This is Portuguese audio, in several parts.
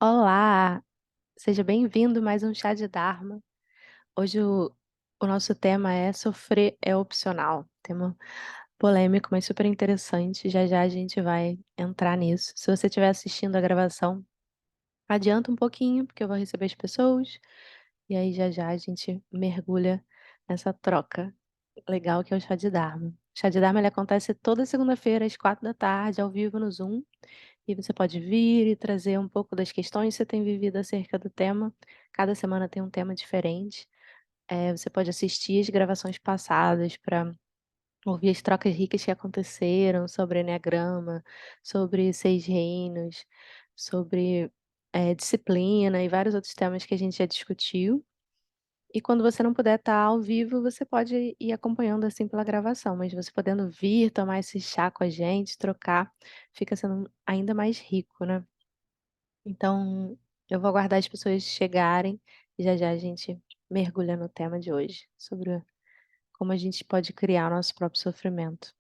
Olá, seja bem-vindo a mais um chá de Dharma. Hoje o nosso tema é sofrer é opcional. Tema polêmico, mas super interessante. Já já a gente vai entrar nisso. Se você estiver assistindo a gravação, adianta um pouquinho, porque eu vou receber as pessoas, e aí já já a gente mergulha nessa troca legal que é o chá de Dharma. O chá de Dharma ele acontece toda segunda-feira às 4 da tarde, ao vivo no Zoom. E você pode vir e trazer um pouco das questões que você tem vivido acerca do tema. Cada semana tem um tema diferente. Você pode assistir as gravações passadas para ouvir as trocas ricas que aconteceram sobre eneagrama, sobre 6 reinos, sobre, disciplina e vários outros temas que a gente já discutiu. E quando você não puder estar ao vivo, você pode ir acompanhando, assim, pela gravação, mas você podendo vir, tomar esse chá com a gente, trocar, fica sendo ainda mais rico, né. Então, eu vou aguardar as pessoas chegarem e já já a gente mergulha no tema de hoje, sobre como a gente pode criar o nosso próprio sofrimento.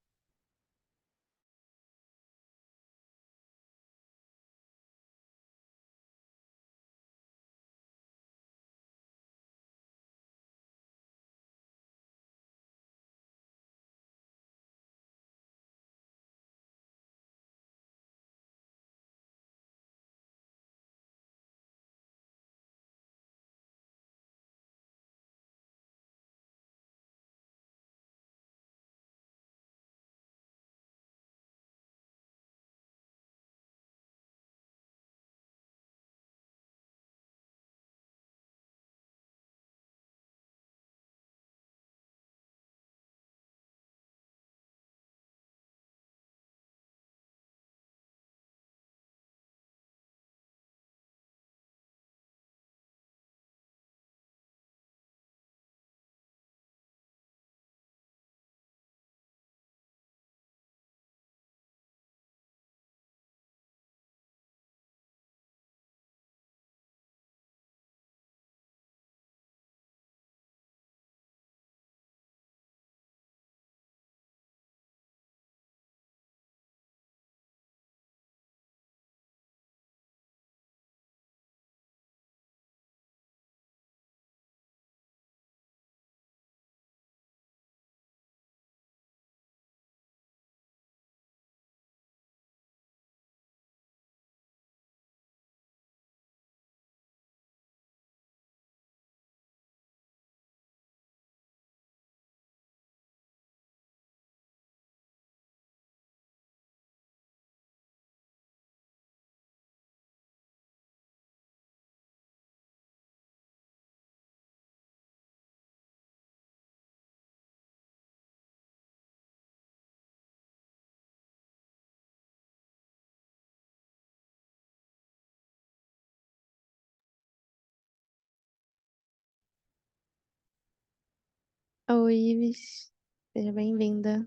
Oi, Ives, seja bem-vinda.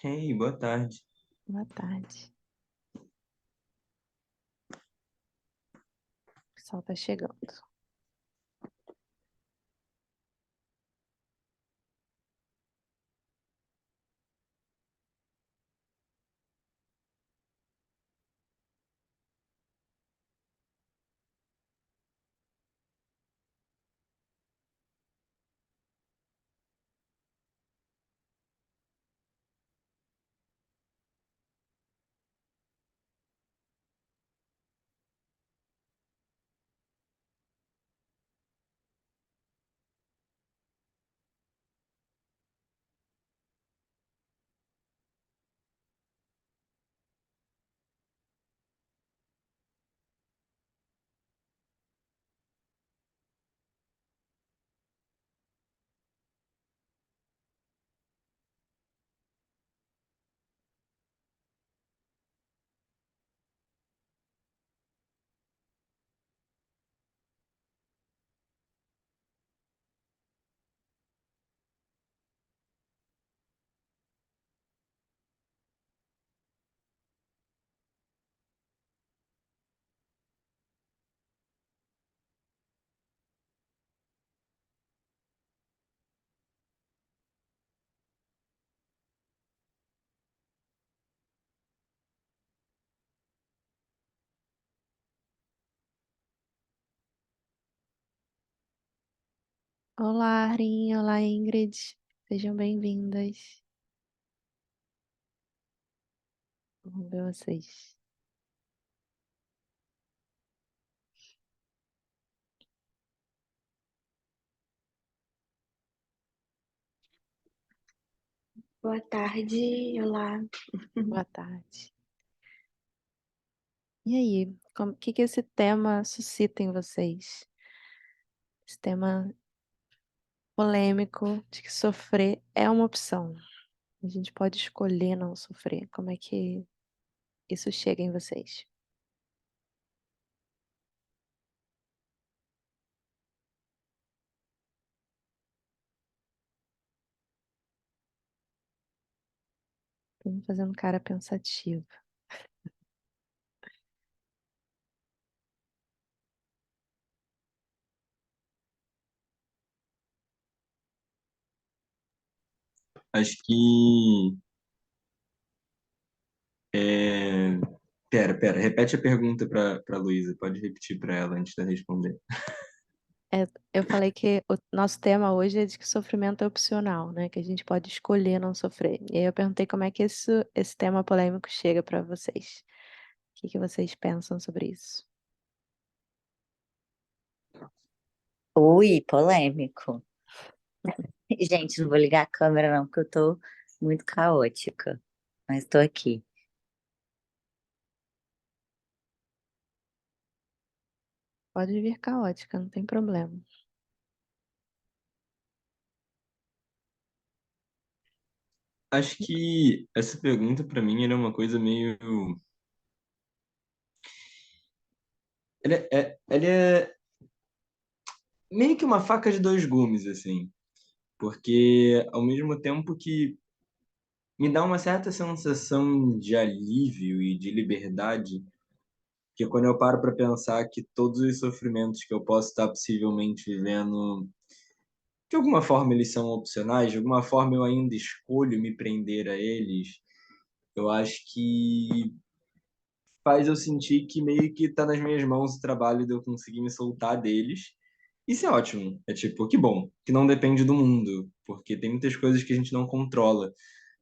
Hey, boa tarde. Boa tarde. O pessoal tá chegando. Olá, Arinha. Olá, Ingrid. Sejam bem-vindas. Vamos ver vocês. Boa tarde, olá. Boa tarde. E aí, o que que esse tema suscita em vocês? Esse tema polêmico de que sofrer é uma opção. A gente pode escolher não sofrer. Como é que isso chega em vocês? Tô me fazendo cara pensativa. Acho que. É... Pera, repete a pergunta para Luísa. Pode repetir para ela antes de eu responder. Eu falei que o nosso tema hoje é de que sofrimento é opcional, né? Que a gente pode escolher não sofrer. E aí eu perguntei como é que esse tema polêmico chega para vocês. O que que vocês pensam sobre isso? Ui, polêmico. Gente, não vou ligar a câmera não, porque eu tô muito caótica. Mas tô aqui. Pode vir caótica, não tem problema. Acho que essa pergunta para mim era uma coisa meio. Ela é meio que uma faca de dois gumes, assim. Porque ao mesmo tempo que me dá uma certa sensação de alívio e de liberdade, que quando eu paro para pensar que todos os sofrimentos que eu posso estar possivelmente vivendo, de alguma forma eles são opcionais, de alguma forma eu ainda escolho me prender a eles, eu acho que faz eu sentir que meio que tá nas minhas mãos o trabalho de eu conseguir me soltar deles. Isso é ótimo. É tipo, que bom, que não depende do mundo, porque tem muitas coisas que a gente não controla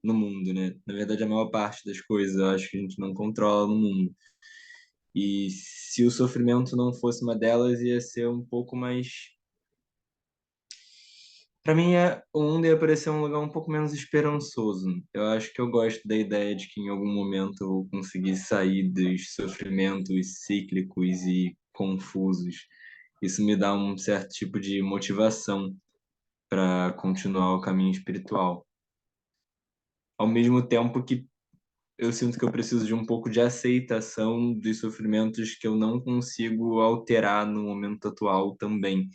no mundo, né? Na verdade, a maior parte das coisas eu acho que a gente não controla no mundo. E se o sofrimento não fosse uma delas, ia ser um pouco mais. Para mim, o mundo ia parecer um lugar um pouco menos esperançoso. Eu acho que eu gosto da ideia de que em algum momento eu vou conseguir sair dos sofrimentos cíclicos e confusos. Isso me dá um certo tipo de motivação para continuar o caminho espiritual. Ao mesmo tempo que eu sinto que eu preciso de um pouco de aceitação dos sofrimentos que eu não consigo alterar no momento atual também.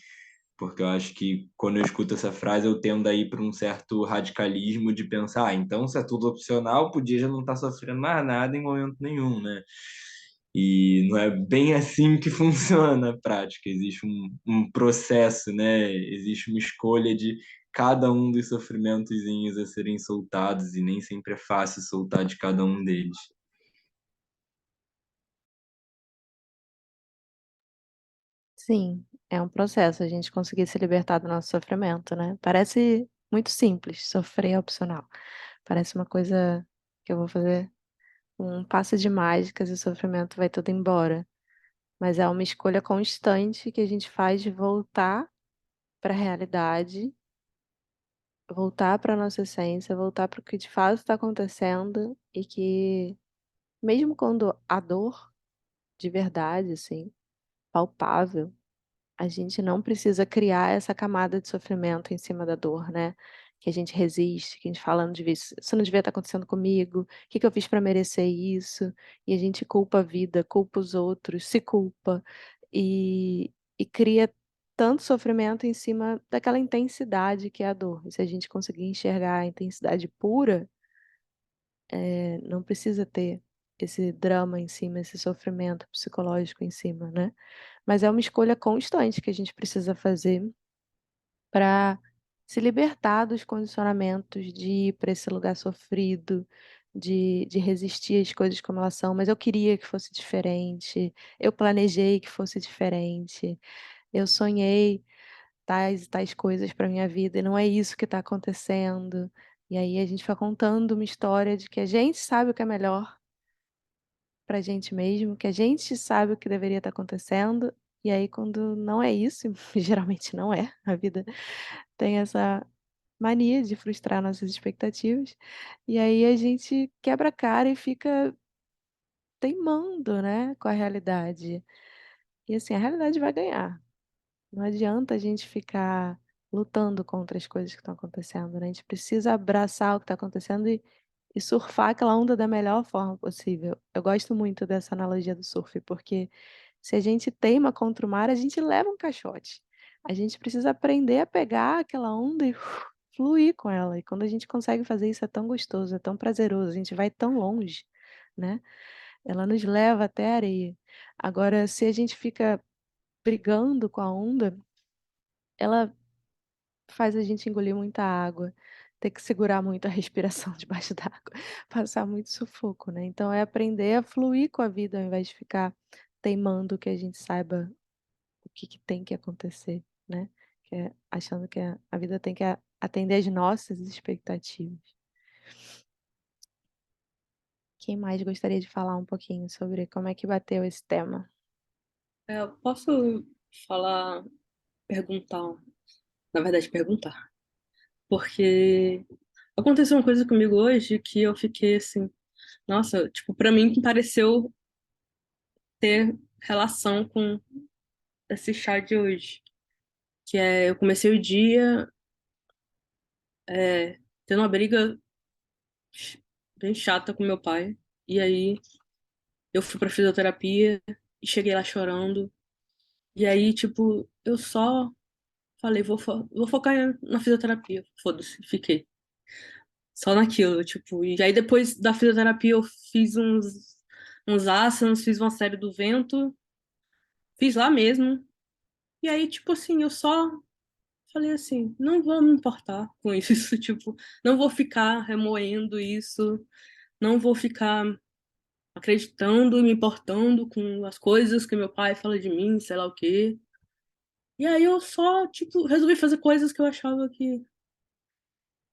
Porque eu acho que quando eu escuto essa frase, eu tendo a ir para um certo radicalismo de pensar, então se é tudo opcional, podia já não estar sofrendo mais nada em momento nenhum, né? E não é bem assim que funciona a prática. Existe um processo, né? Existe uma escolha de cada um dos sofrimentozinhos a serem soltados, e nem sempre é fácil soltar de cada um deles. Sim, é um processo a gente conseguir se libertar do nosso sofrimento, né? Parece muito simples, sofrer é opcional. Parece uma coisa que eu vou fazer um passe de mágicas e o sofrimento vai tudo embora. Mas é uma escolha constante que a gente faz de voltar para a realidade, voltar para a nossa essência, voltar para o que de fato está acontecendo e que, mesmo quando a dor de verdade, assim, palpável, a gente não precisa criar essa camada de sofrimento em cima da dor, né? Que a gente resiste, que a gente fala, não devia, isso não devia estar acontecendo comigo, o que que eu fiz para merecer isso? E a gente culpa a vida, culpa os outros, se culpa e cria tanto sofrimento em cima daquela intensidade que é a dor. E se a gente conseguir enxergar a intensidade pura, não precisa ter esse drama em cima, esse sofrimento psicológico em cima, né? Mas é uma escolha constante que a gente precisa fazer para se libertar dos condicionamentos de ir para esse lugar sofrido, de resistir às coisas como elas são, mas eu queria que fosse diferente, eu planejei que fosse diferente, eu sonhei tais e tais coisas para minha vida e não é isso que está acontecendo. E aí a gente fica contando uma história de que a gente sabe o que é melhor pra gente mesmo, que a gente sabe o que deveria estar acontecendo, e aí quando não é isso, e geralmente não é, a vida tem essa mania de frustrar nossas expectativas, e aí a gente quebra a cara e fica teimando, né, com a realidade. E assim, a realidade vai ganhar. Não adianta a gente ficar lutando contra as coisas que estão acontecendo, né? A gente precisa abraçar o que está acontecendo e surfar aquela onda da melhor forma possível. Eu gosto muito dessa analogia do surf, porque se a gente teima contra o mar, a gente leva um caixote. A gente precisa aprender a pegar aquela onda e fluir com ela. E quando a gente consegue fazer isso, é tão gostoso, é tão prazeroso, a gente vai tão longe, né? Ela nos leva até a areia. Agora, se a gente fica brigando com a onda, ela faz a gente engolir muita água, ter que segurar muito a respiração debaixo d'água, passar muito sufoco, né. Então é aprender a fluir com a vida ao invés de ficar teimando que a gente saiba o que que tem que acontecer, né, que é achando que a vida tem que atender às nossas expectativas. Quem mais gostaria de falar um pouquinho sobre como é que bateu esse tema? Eu posso falar, perguntar, na verdade perguntar, porque aconteceu uma coisa comigo hoje que eu fiquei assim, nossa, tipo, pra mim pareceu ter relação com esse chá de hoje, que é, eu comecei o dia tendo uma briga bem chata com meu pai, e aí eu fui pra fisioterapia e cheguei lá chorando, e aí, tipo, eu só falei, vou focar na fisioterapia, foda-se, fiquei. Só naquilo, tipo, e aí depois da fisioterapia eu fiz uns asanas, fiz uma série do vento, fiz lá mesmo. E aí, tipo assim, eu só falei assim, não vou me importar com isso, tipo, não vou ficar remoendo isso, não vou ficar acreditando e me importando com as coisas que meu pai fala de mim, sei lá o quê. E aí eu só, tipo, resolvi fazer coisas que eu achava que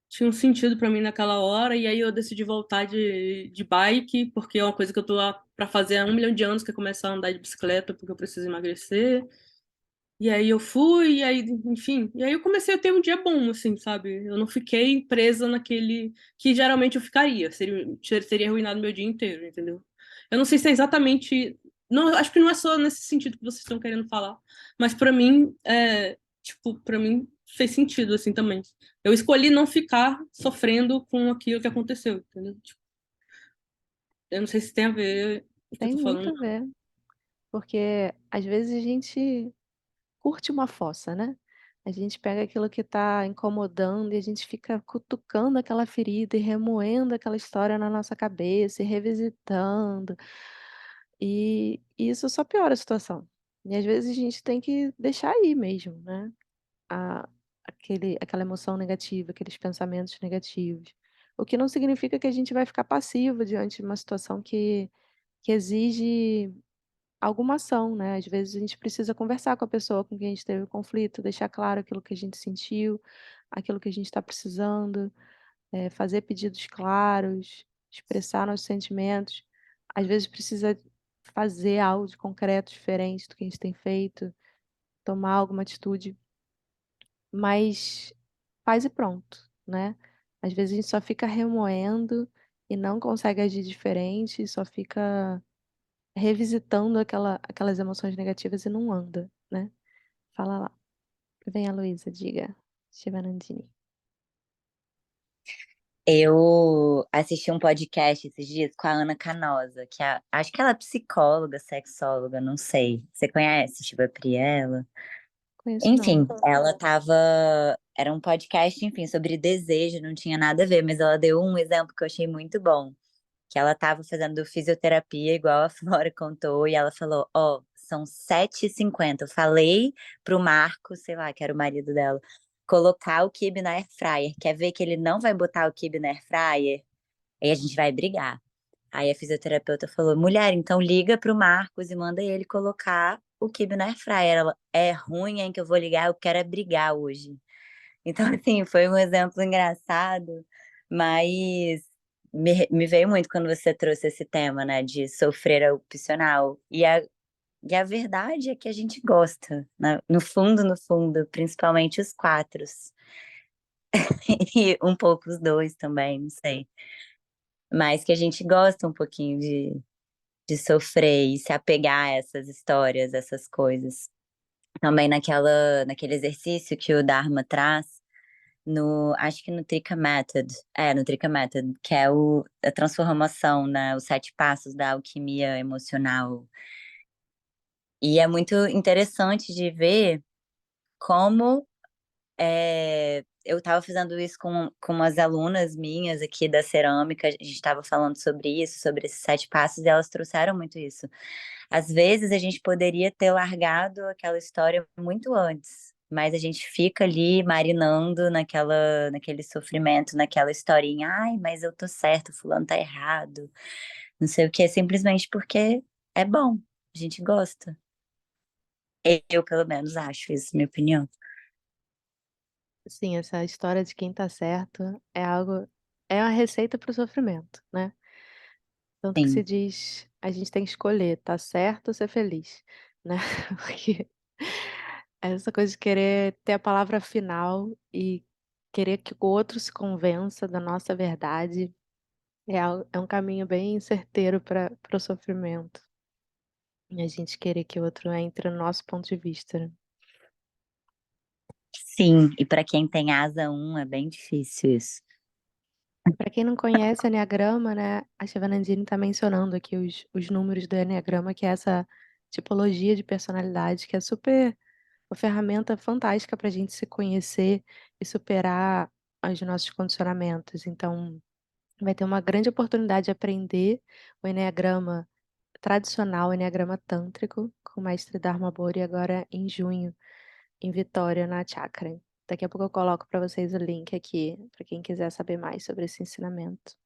tinha um sentido pra mim naquela hora, e aí eu decidi voltar de bike, porque é uma coisa que eu tô lá pra fazer há 1 milhão de anos, que é começar a andar de bicicleta, porque eu preciso emagrecer. E aí eu fui, e aí, enfim, e aí eu comecei a ter um dia bom, assim, sabe? Eu não fiquei presa naquele que geralmente eu ficaria, seria arruinado meu dia inteiro, entendeu? Eu não sei se é exatamente, não, acho que não é só nesse sentido que vocês estão querendo falar, mas pra mim, tipo, para mim fez sentido assim também. Eu escolhi não ficar sofrendo com aquilo que aconteceu, entendeu? Tipo, eu não sei se tem a ver o que eu Tem tô muito falando. a ver, porque às vezes a gente curte uma fossa, né. A gente pega aquilo que está incomodando e a gente fica cutucando aquela ferida e remoendo aquela história na nossa cabeça e revisitando, e isso só piora a situação. E às vezes a gente tem que deixar ir mesmo, né, a aquela emoção negativa, aqueles pensamentos negativos. O que não significa que a gente vai ficar passivo diante de uma situação que exige alguma ação, né, às vezes a gente precisa conversar com a pessoa com quem a gente teve o conflito, deixar claro aquilo que a gente sentiu, aquilo que a gente está precisando, fazer pedidos claros, expressar nossos sentimentos. Às vezes precisa fazer algo de concreto diferente do que a gente tem feito, tomar alguma atitude, mas faz e pronto, né. Às vezes a gente só fica remoendo e não consegue agir diferente, só fica revisitando aquelas emoções negativas e não anda, né. Fala lá. Venha, Luísa, diga. Shivanandini. Eu assisti um podcast esses dias com a Ana Canosa, que acho que ela é psicóloga, sexóloga, não sei. Você conhece, Shiva Priela? Conheço não. Enfim, ela tava. Era um podcast, enfim, sobre desejo, não tinha nada a ver, mas ela deu um exemplo que eu achei muito bom. Que ela tava fazendo fisioterapia, igual a Flora contou, e ela falou: Ó, são 7h50. Eu falei pro Marco, sei lá, que era o marido dela, colocar o quibe na air fryer. Quer ver que ele não vai botar o quibe na air fryer? Aí a gente vai brigar. Aí a fisioterapeuta falou: mulher, então liga pro Marcos e manda ele colocar o quibe na airfryer. Ela é ruim, hein, que eu vou ligar, eu quero é brigar hoje. Então, assim, foi um exemplo engraçado, mas me veio muito quando você trouxe esse tema, né, de sofrer é opcional. E a verdade é que a gente gosta, né? No fundo, principalmente os quatro. E um pouco os dois também, não sei. Mas que a gente gosta um pouquinho de sofrer e se apegar a essas histórias, essas coisas. Também naquele exercício que o Dharma traz, acho que no Trika Method, no Trika Method, que é a transformação, né, os 7 passos da alquimia emocional. E é muito interessante de ver como eu estava fazendo isso com umas alunas minhas aqui da cerâmica, a gente estava falando sobre isso, sobre esses 7 passos, e elas trouxeram muito isso. Às vezes a gente poderia ter largado aquela história muito antes, mas a gente fica ali marinando naquele sofrimento, naquela historinha. Ai, mas eu tô certo, fulano tá errado. Não sei o que, simplesmente porque é bom, a gente gosta. Eu, pelo menos, acho isso, minha opinião. Sim, essa história de quem tá certo é uma receita para o sofrimento, né? Tanto que se Sim, diz, a gente tem que escolher, tá certo ou ser feliz, né? Porque essa coisa de querer ter a palavra final e querer que o outro se convença da nossa verdade é um caminho bem certeiro para o sofrimento. E a gente querer que o outro entre no nosso ponto de vista, né? sim. E para quem tem asa 1 é bem difícil isso. Para quem não conhece Enneagrama, né, a Shivanandini está mencionando aqui os números do Enneagrama, que é essa tipologia de personalidade que é super uma ferramenta fantástica para a gente se conhecer e superar os nossos condicionamentos. Então, vai ter uma grande oportunidade de aprender o Enneagrama tradicional, o Enneagrama tântrico, com o mestre Dharma Bori agora em junho, em Vitória, na Chakra. Daqui a pouco eu coloco para vocês o link aqui, para quem quiser saber mais sobre esse ensinamento.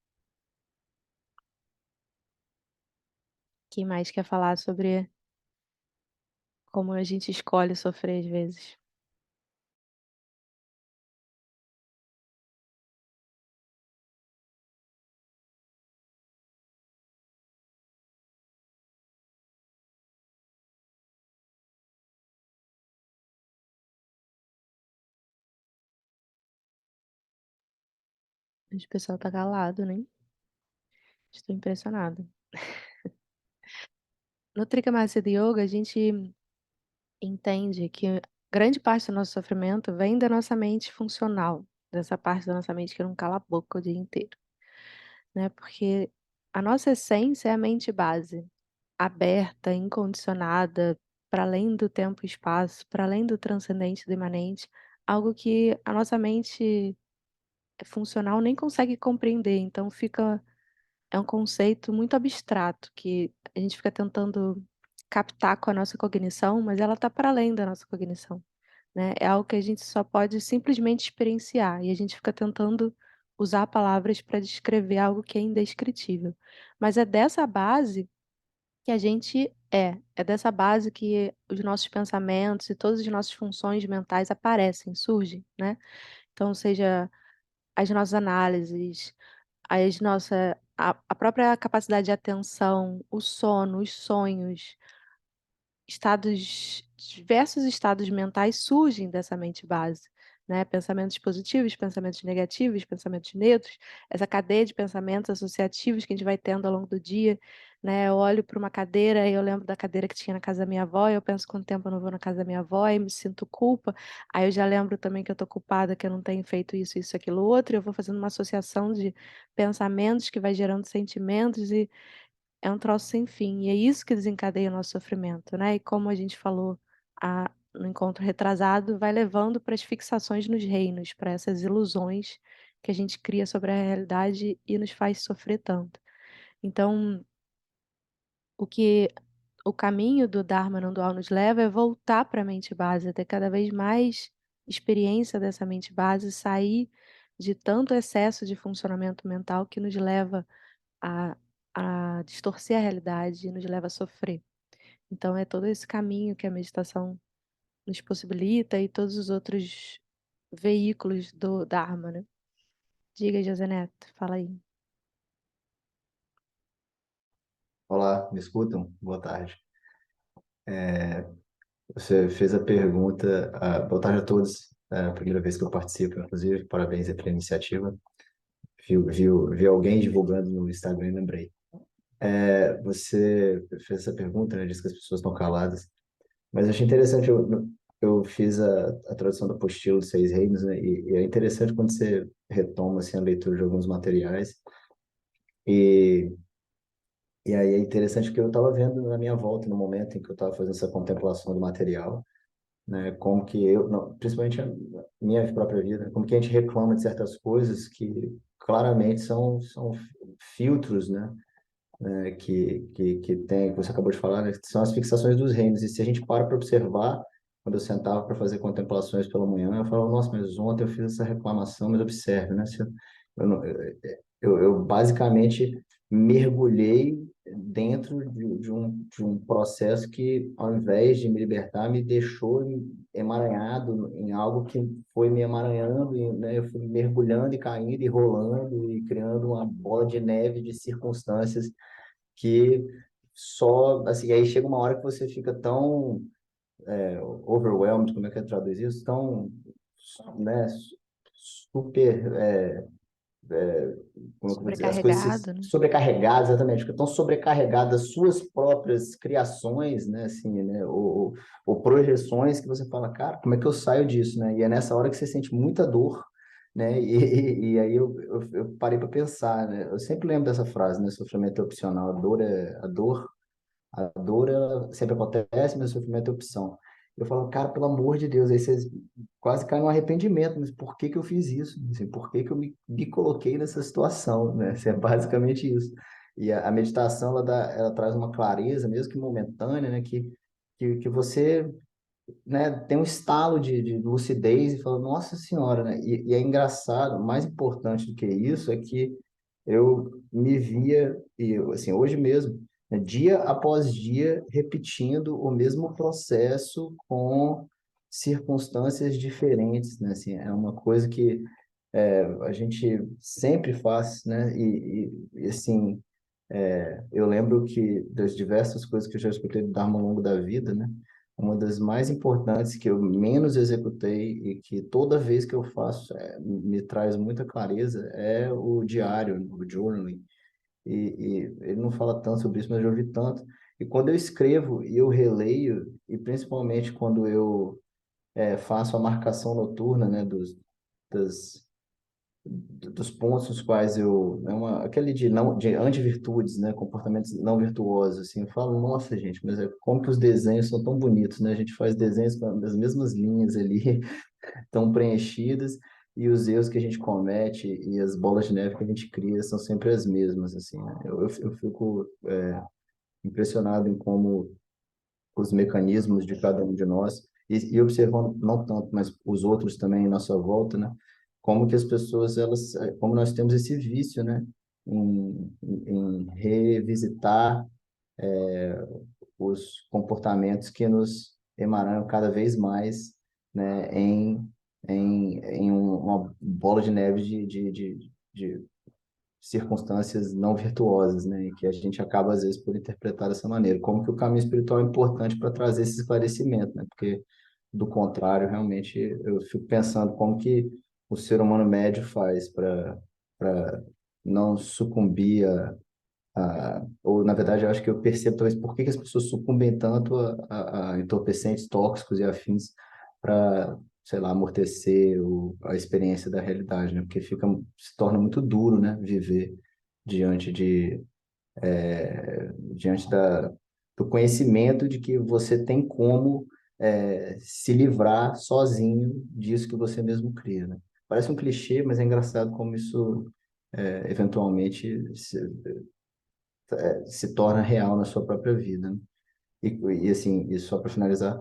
Quem mais quer falar sobre como a gente escolhe sofrer às vezes? O pessoal tá calado, né? Estou impressionada. No Trikamasiddha Yoga, a gente entende que grande parte do nosso sofrimento vem da nossa mente funcional, dessa parte da nossa mente que não cala a boca o dia inteiro, né? Porque a nossa essência é a mente base, aberta, incondicionada, para além do tempo e espaço, para além do transcendente, do imanente, algo que a nossa mente funcional nem consegue compreender. Então é um conceito muito abstrato que a gente fica tentando captar com a nossa cognição, mas ela está para além da nossa cognição, né? É algo que a gente só pode simplesmente experienciar e a gente fica tentando usar palavras para descrever algo que é indescritível. Mas é dessa base que a gente é dessa base que os nossos pensamentos e todas as nossas funções mentais aparecem, surgem, né? Então, seja as nossas análises, a própria capacidade de atenção, o sono, os sonhos, diversos estados mentais surgem dessa mente base, né? Pensamentos positivos, pensamentos negativos, pensamentos neutros, essa cadeia de pensamentos associativos que a gente vai tendo ao longo do dia, né? Eu olho para uma cadeira e eu lembro da cadeira que tinha na casa da minha avó, e eu penso quanto tempo eu não vou na casa da minha avó e me sinto culpa. Aí eu já lembro também que eu tô culpada, que eu não tenho feito isso, aquilo, outro, e eu vou fazendo uma associação de pensamentos que vai gerando sentimentos e é um troço sem fim, e é isso que desencadeia o nosso sofrimento, né? E como a gente falou no encontro retrasado, vai levando para as fixações nos reinos, para essas ilusões que a gente cria sobre a realidade e nos faz sofrer tanto. Então, o que o caminho do Dharma não dual nos leva é voltar para a mente base, ter cada vez mais experiência dessa mente base, sair de tanto excesso de funcionamento mental que nos leva a distorcer a realidade e nos leva a sofrer. Então é todo esse caminho que a meditação nos possibilita e todos os outros veículos do Dharma, né? Diga, José Neto, fala aí. Olá, me escutam? Boa tarde. Você fez a pergunta, boa tarde a todos. É a primeira vez que eu participo, inclusive, parabéns aí pela iniciativa. Vi alguém divulgando no Instagram e lembrei. Você fez essa pergunta, né? Diz que as pessoas estão caladas. Mas eu achei interessante, eu fiz a tradução da apostila dos Seis Reinos, né? E é interessante quando você retoma assim, a leitura de alguns materiais. E, e aí é interessante que eu estava vendo na minha volta, no momento em que eu estava fazendo essa contemplação do material, né? Como que eu, não, principalmente a minha própria vida, como que a gente reclama de certas coisas que claramente são filtros, né? Que tem, que você acabou de falar, né? Que são as fixações dos reinos. E se a gente para observar, quando eu sentava para fazer contemplações pela manhã, eu falava, nossa, mas ontem eu fiz essa reclamação, mas observe, né? Se eu, não- eu basicamente mergulhei dentro de um processo que, ao invés de me libertar, me deixou emaranhado em algo que foi me emaranhando, e, né? Eu fui mergulhando e caindo e rolando e criando uma bola de neve de circunstâncias que só, assim, aí chega uma hora que você fica tão overwhelmed, como é que traduz isso? Tão, né, super, como é que eu vou dizer? As coisas Sobrecarregado, né? sobrecarregadas, exatamente, fica tão sobrecarregadas das suas próprias criações, né, assim, né, ou projeções que você fala, cara, como é que eu saio disso, né? E é nessa hora que você sente muita dor, né? E aí eu parei para pensar, né? Eu sempre lembro dessa frase, né? Sofrimento é opcional, a dor ela sempre acontece, mas o sofrimento é opção. Eu falo, cara, pelo amor de Deus, aí você quase cai no arrependimento, mas por que que eu fiz isso? Assim, por que que eu me coloquei nessa situação, né? Assim, é basicamente isso. E a meditação, ela traz uma clareza, mesmo que momentânea, né? Que você, né, tem um estalo de lucidez e fala, nossa senhora, né? E é engraçado, mais importante do que isso é que eu me via, e assim, hoje mesmo, né, dia após dia, repetindo o mesmo processo com circunstâncias diferentes, né? Assim, é uma coisa que a gente sempre faz, né? Assim, eu lembro que das diversas coisas que eu já escutei do Dharma ao longo da vida, né? Uma das mais importantes que eu menos executei e que toda vez que eu faço me traz muita clareza é o diário, o journaling. E ele não fala tanto sobre isso, mas eu já ouvi tanto. E quando eu escrevo e eu releio, e principalmente quando eu faço a marcação noturna, né, das, dos pontos nos quais aquele de não de antivirtudes, né, comportamentos não virtuosos, assim, eu falo, nossa, gente, mas como que os desenhos são tão bonitos, né? A gente faz desenhos com as mesmas linhas ali, tão preenchidas, e os erros que a gente comete e as bolas de neve que a gente cria são sempre as mesmas, assim, né? Eu fico impressionado em como os mecanismos de cada um de nós, e observando não tanto, mas os outros também em nossa volta, né? Como que as pessoas, como nós temos esse vício, né? Em revisitar os comportamentos que nos emaranham cada vez mais, né? Uma bola de neve de circunstâncias não virtuosas, né? E que a gente acaba, às vezes, por interpretar dessa maneira. Como que o caminho espiritual é importante para trazer esse esclarecimento, né? Porque, do contrário, realmente, eu fico pensando como que o ser humano médio faz para não sucumbir ou, na verdade, eu acho que eu percebo talvez por que que as pessoas sucumbem tanto a entorpecentes tóxicos e afins para, sei lá, amortecer a experiência da realidade, né? Porque se torna muito duro, né? Viver diante diante do conhecimento de que você tem como se livrar sozinho disso que você mesmo cria, né? Parece um clichê, mas é engraçado como isso eventualmente se torna real na sua própria vida, né? Assim, e só para finalizar,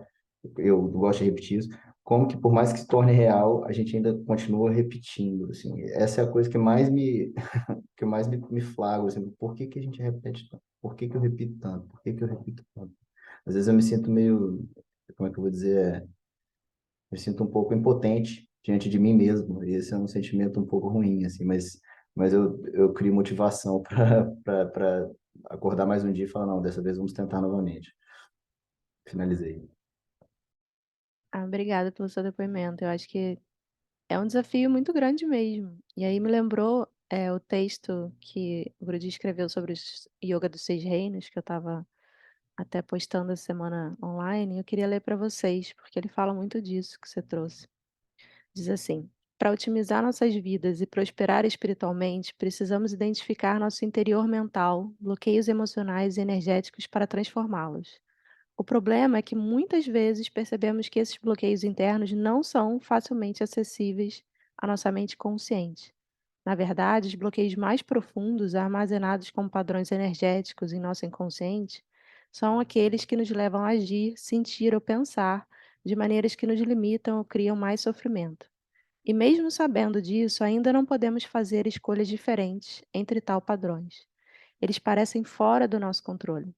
eu gosto de repetir isso, como que por mais que se torne real, a gente ainda continua repetindo, assim, essa é a coisa que mais me flagra, assim, por que que a gente repete tanto? Por que que eu repito tanto? Por que que eu repito tanto? às vezes eu me sinto meio, como é que eu vou dizer, me sinto um pouco impotente diante de mim mesmo. E esse é um sentimento um pouco ruim, assim, mas eu crio motivação para acordar mais um dia e falar, não, dessa vez vamos tentar novamente. Finalizei. Obrigada pelo seu depoimento. Eu acho que é um desafio muito grande mesmo. E aí me lembrou o texto que o Guru escreveu sobre o Yoga dos Seis Reinos, que eu estava até postando essa semana online. E eu queria ler para vocês, porque ele fala muito disso que você trouxe. Diz assim: para otimizar nossas vidas e prosperar espiritualmente, precisamos identificar nosso interior mental, bloqueios emocionais e energéticos para transformá-los. O problema é que muitas vezes percebemos que esses bloqueios internos não são facilmente acessíveis à nossa mente consciente. Na verdade, os bloqueios mais profundos, armazenados como padrões energéticos em nosso inconsciente, são aqueles que nos levam a agir, sentir ou pensar de maneiras que nos limitam ou criam mais sofrimento. E mesmo sabendo disso, ainda não podemos fazer escolhas diferentes entre tal padrões. Eles parecem fora do nosso controle.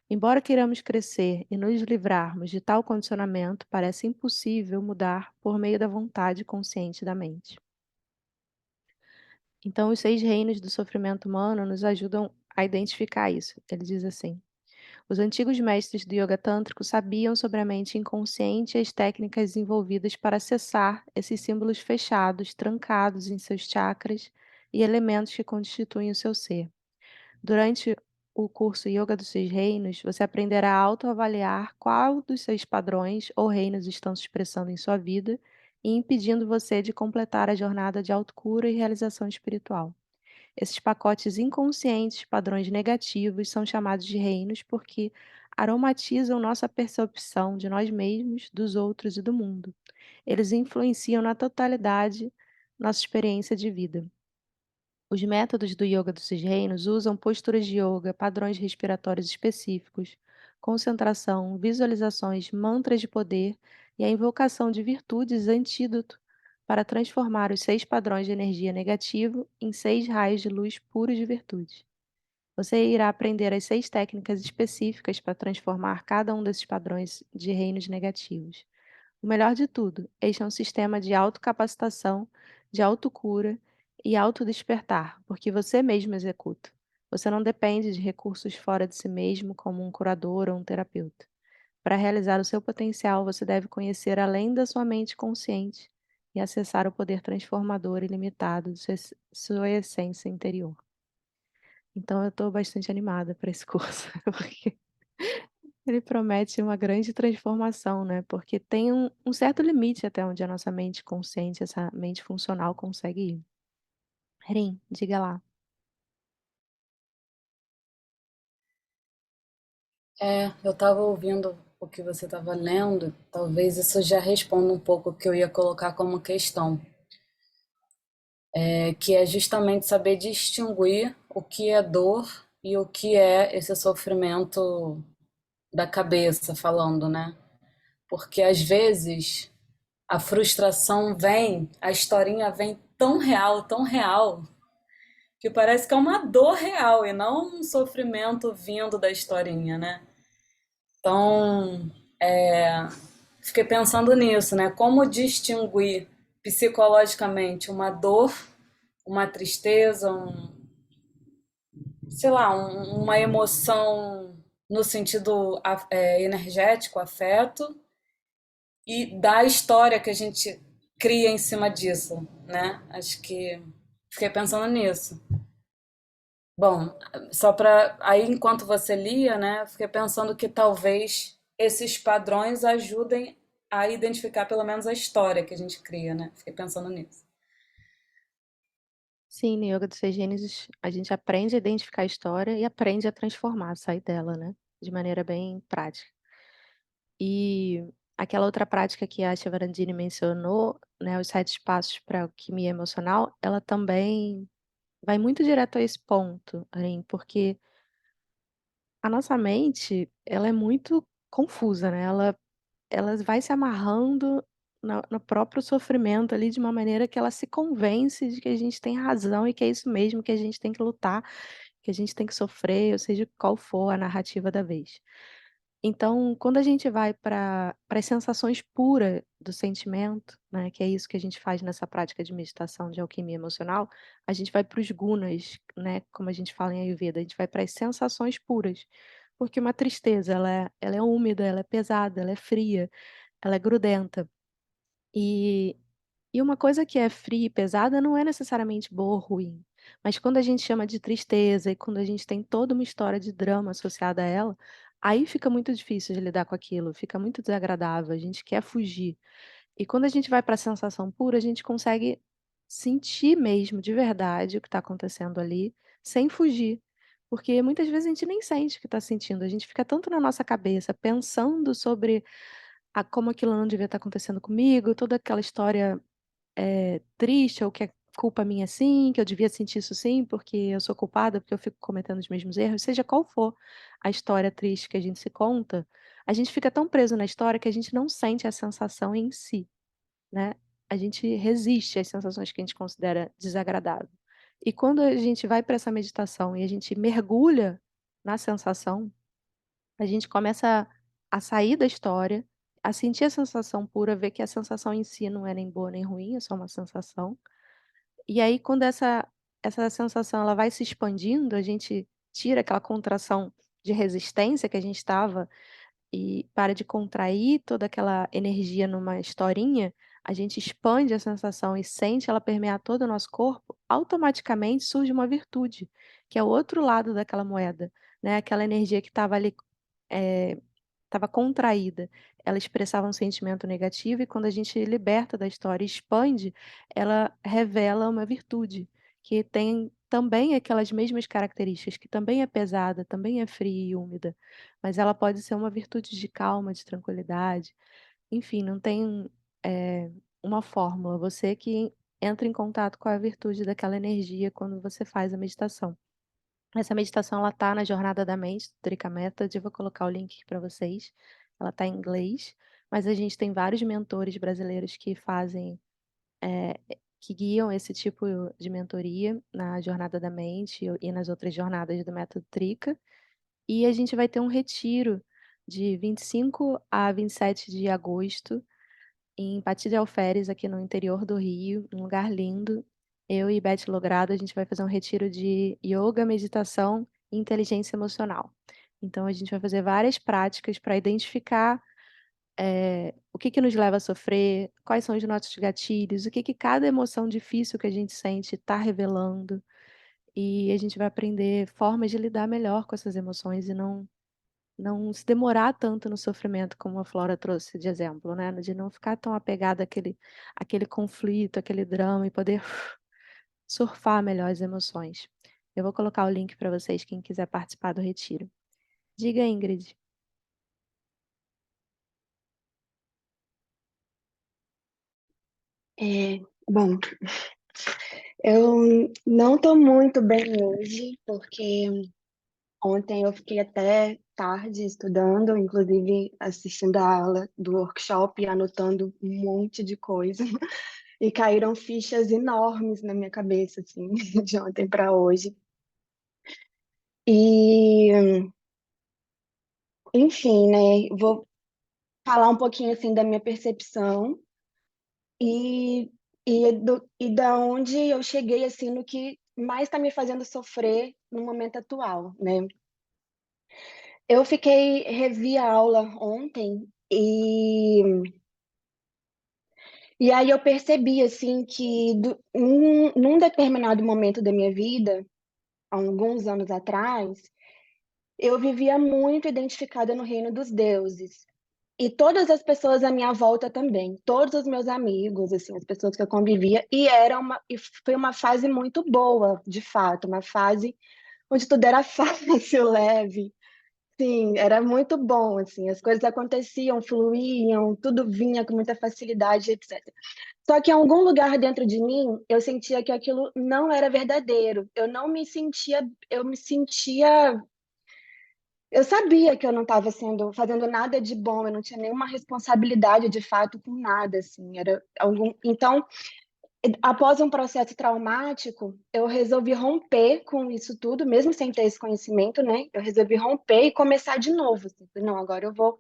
Embora queiramos crescer e nos livrarmos de tal condicionamento, parece impossível mudar por meio da vontade consciente da mente. Então, os seis reinos do sofrimento humano nos ajudam a identificar isso. Ele diz assim: os antigos mestres do yoga tântrico sabiam sobre a mente inconsciente e as técnicas envolvidas para acessar esses símbolos fechados, trancados em seus chakras e elementos que constituem o seu ser. Durante o curso Yoga dos Seis Reinos, você aprenderá a autoavaliar qual dos seus padrões ou reinos estão se expressando em sua vida e impedindo você de completar a jornada de autocura e realização espiritual. Esses pacotes inconscientes, padrões negativos, são chamados de reinos porque aromatizam nossa percepção de nós mesmos, dos outros e do mundo. Eles influenciam na totalidade nossa experiência de vida. Os métodos do Yoga dos Seis Reinos usam posturas de yoga, padrões respiratórios específicos, concentração, visualizações, mantras de poder e a invocação de virtudes antídoto para transformar os seis padrões de energia negativo em seis raios de luz puros de virtude. Você irá aprender as seis técnicas específicas para transformar cada um desses padrões de reinos negativos. O melhor de tudo, este é um sistema de autocapacitação, de autocura e autodespertar, porque você mesmo executa. Você não depende de recursos fora de si mesmo, como um curador ou um terapeuta. Para realizar o seu potencial, você deve conhecer além da sua mente consciente e acessar o poder transformador ilimitado de sua essência interior. Então, eu estou bastante animada para esse curso, porque ele promete uma grande transformação, né? Porque tem um certo limite até onde a nossa mente consciente, essa mente funcional, consegue ir. Rim, diga lá. Eu estava ouvindo o que você estava lendo, talvez isso já responda um pouco o que eu ia colocar como questão, que é justamente saber distinguir o que é dor e o que é esse sofrimento da cabeça falando, né? Porque às vezes a frustração vem, a historinha vem tão real, que parece que é uma dor real e não um sofrimento vindo da historinha, né? Então, fiquei pensando nisso, né? Como distinguir psicologicamente uma dor, uma tristeza, sei lá, uma emoção no sentido energético, afeto, e da história que a gente cria em cima disso, né? Acho que fiquei pensando nisso. Bom, só para aí enquanto você lia, né, fiquei pensando que talvez esses padrões ajudem a identificar pelo menos a história que a gente cria, né? Fiquei pensando nisso. Sim, no Yoga dos Seis Gênesis, a gente aprende a identificar a história e aprende a transformar, sair dela, né? De maneira bem prática. E aquela outra prática que a Shivarandini mencionou, né, os 7 passos para alquimia emocional, ela também vai muito direto a esse ponto, Rim, porque a nossa mente, ela é muito confusa, né? Ela vai se amarrando no próprio sofrimento ali de uma maneira que ela se convence de que a gente tem razão e que é isso mesmo, que a gente tem que lutar, que a gente tem que sofrer, ou seja, qual for a narrativa da vez. Então, quando a gente vai para as sensações puras do sentimento, né, que é isso que a gente faz nessa prática de meditação de alquimia emocional, a gente vai para os gunas, né, como a gente fala em Ayurveda, a gente vai para as sensações puras. Porque uma tristeza, ela é úmida, ela é pesada, ela é fria, ela é grudenta. E e uma coisa que é fria e pesada não é necessariamente boa ou ruim, mas quando a gente chama de tristeza e quando a gente tem toda uma história de drama associada a ela, aí fica muito difícil de lidar com aquilo, fica muito desagradável, a gente quer fugir. E quando a gente vai para a sensação pura, a gente consegue sentir mesmo de verdade o que está acontecendo ali, sem fugir. Porque muitas vezes a gente nem sente o que está sentindo, a gente fica tanto na nossa cabeça pensando sobre como aquilo não devia estar acontecendo comigo, toda aquela história triste ou que é culpa minha sim, que eu devia sentir isso sim, porque eu sou culpada, porque eu fico cometendo os mesmos erros, seja qual for a história triste que a gente se conta, a gente fica tão preso na história que a gente não sente a sensação em si, né. A gente resiste às sensações que a gente considera desagradável. E quando a gente vai para essa meditação e a gente mergulha na sensação, a gente começa a sair da história, a sentir a sensação pura, ver que a sensação em si não é nem boa nem ruim, é só uma sensação. E aí quando essa sensação ela vai se expandindo, a gente tira aquela contração de resistência que a gente estava e para de contrair toda aquela energia numa historinha, a gente expande a sensação e sente ela permear todo o nosso corpo, automaticamente surge uma virtude, que é o outro lado daquela moeda, né, aquela energia que estava ali, eh, estava contraída, ela expressava um sentimento negativo e quando a gente liberta da história e expande, ela revela uma virtude, que tem também aquelas mesmas características, que também é pesada, também é fria e úmida, mas ela pode ser uma virtude de calma, de tranquilidade, enfim, não tem, uma fórmula, você que entra em contato com a virtude daquela energia quando você faz a meditação. Essa meditação ela tá na Jornada da Mente, do Trika Method, eu vou colocar o link para vocês. Ela tá em inglês, mas a gente tem vários mentores brasileiros que fazem, que guiam esse tipo de mentoria na Jornada da Mente e nas outras jornadas do Método Trika. E a gente vai ter um retiro de 25 a 27 de agosto em Pati de Alferes, aqui no interior do Rio, um lugar lindo. Eu e Beth Logrado, a gente vai fazer um retiro de yoga, meditação e inteligência emocional. Então, a gente vai fazer várias práticas para identificar o que que nos leva a sofrer, quais são os nossos gatilhos, o que que cada emoção difícil que a gente sente está revelando. E a gente vai aprender formas de lidar melhor com essas emoções e não se demorar tanto no sofrimento, como a Flora trouxe de exemplo, né, de não ficar tão apegada àquele conflito, aquele drama e poder surfar melhor as emoções. Eu vou colocar o link para vocês, quem quiser participar do retiro. Diga, Ingrid. Bom, eu não tô muito bem hoje, porque ontem eu fiquei até tarde estudando, inclusive assistindo a aula do workshop e anotando um monte de coisa. E caíram fichas enormes na minha cabeça, assim, de ontem para hoje. E, enfim, né, vou falar um pouquinho, assim, da minha percepção e, e da onde eu cheguei, assim, no que mais está me fazendo sofrer no momento atual, né? Revi a aula ontem e aí eu percebi, assim, que num determinado momento da minha vida, há alguns anos atrás, eu vivia muito identificada no reino dos deuses. E todas as pessoas à minha volta também, todos os meus amigos, assim, as pessoas que eu convivia, e foi uma fase muito boa, de fato, uma fase onde tudo era fácil, leve. Sim, era muito bom, assim, as coisas aconteciam, fluíam, tudo vinha com muita facilidade, etc. Só que em algum lugar dentro de mim, eu sentia que aquilo não era verdadeiro. Eu não me sentia, eu me sentia, eu sabia que eu não estava fazendo nada de bom, eu não tinha nenhuma responsabilidade de fato com nada, assim, era algum, então após um processo traumático, eu resolvi romper com isso tudo, mesmo sem ter esse conhecimento, né? Eu resolvi romper e começar de novo. Assim, não, agora eu vou.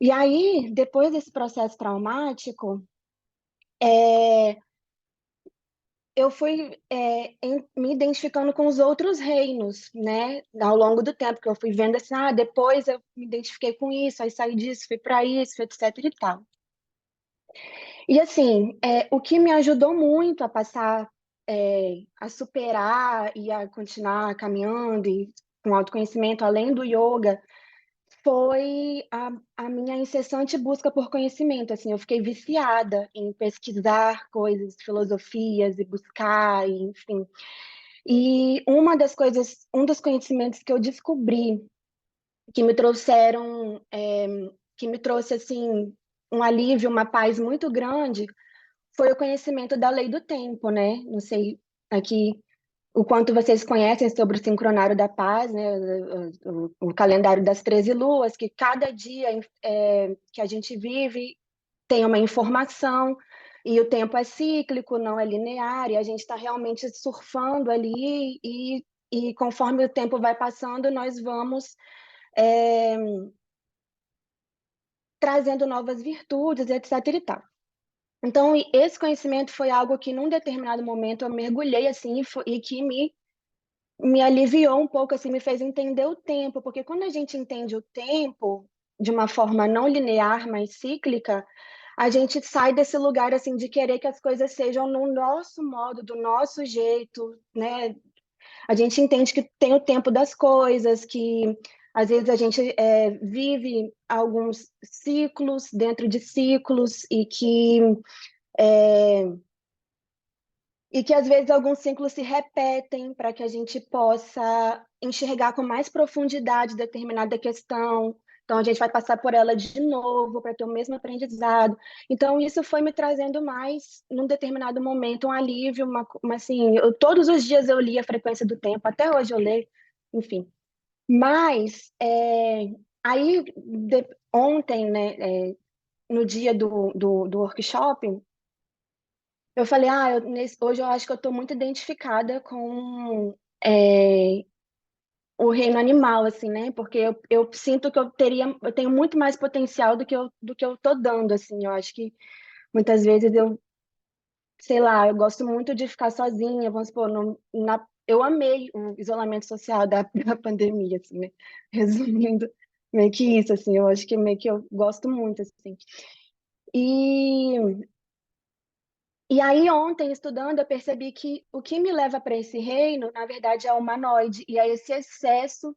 E aí, depois desse processo traumático, eu fui me identificando com os outros reinos, né? Ao longo do tempo, que eu fui vendo assim, depois eu me identifiquei com isso, aí saí disso, fui para isso, etc e tal. E assim, o que me ajudou muito a passar, a superar e a continuar caminhando e com autoconhecimento, além do yoga, foi a minha incessante busca por conhecimento. Assim, eu fiquei viciada em pesquisar coisas, filosofias e buscar, e, enfim. E um dos conhecimentos que eu descobri que me trouxeram, que me trouxe assim um alívio, uma paz muito grande, foi o conhecimento da lei do tempo, né? Não sei aqui o quanto vocês conhecem sobre o sincronário da paz, né? O calendário das 13 luas, que cada dia que a gente vive tem uma informação, e o tempo é cíclico, não é linear, e a gente está realmente surfando ali, e conforme o tempo vai passando, nós vamos é, trazendo novas virtudes, etc. e tal. Então, esse conhecimento foi algo que, num determinado momento, eu mergulhei assim e que me aliviou um pouco, assim, me fez entender o tempo, porque quando a gente entende o tempo de uma forma não linear, mas cíclica, a gente sai desse lugar assim de querer que as coisas sejam no nosso modo, do nosso jeito, né? A gente entende que tem o tempo das coisas, que às vezes a gente vive alguns ciclos dentro de ciclos é, e que às vezes alguns ciclos se repetem para que a gente possa enxergar com mais profundidade determinada questão. Então, a gente vai passar por ela de novo para ter o mesmo aprendizado. Então, isso foi me trazendo mais, num determinado momento, um alívio, assim, todos os dias eu li a frequência do tempo, até hoje eu leio, enfim. Mas, aí, ontem, né, no dia do workshop, eu falei, hoje eu acho que eu estou muito identificada com o reino animal, assim, né? Porque eu sinto que eu tenho muito mais potencial do que eu tô dando, assim. Eu acho que muitas vezes sei lá, eu gosto muito de ficar sozinha, vamos supor, eu amei o isolamento social da pandemia, assim, né? Resumindo, meio que isso, assim, eu acho que meio que eu gosto muito, assim. E E aí, ontem, estudando, eu percebi que o que me leva para esse reino, na verdade, é o humanoide, e é esse excesso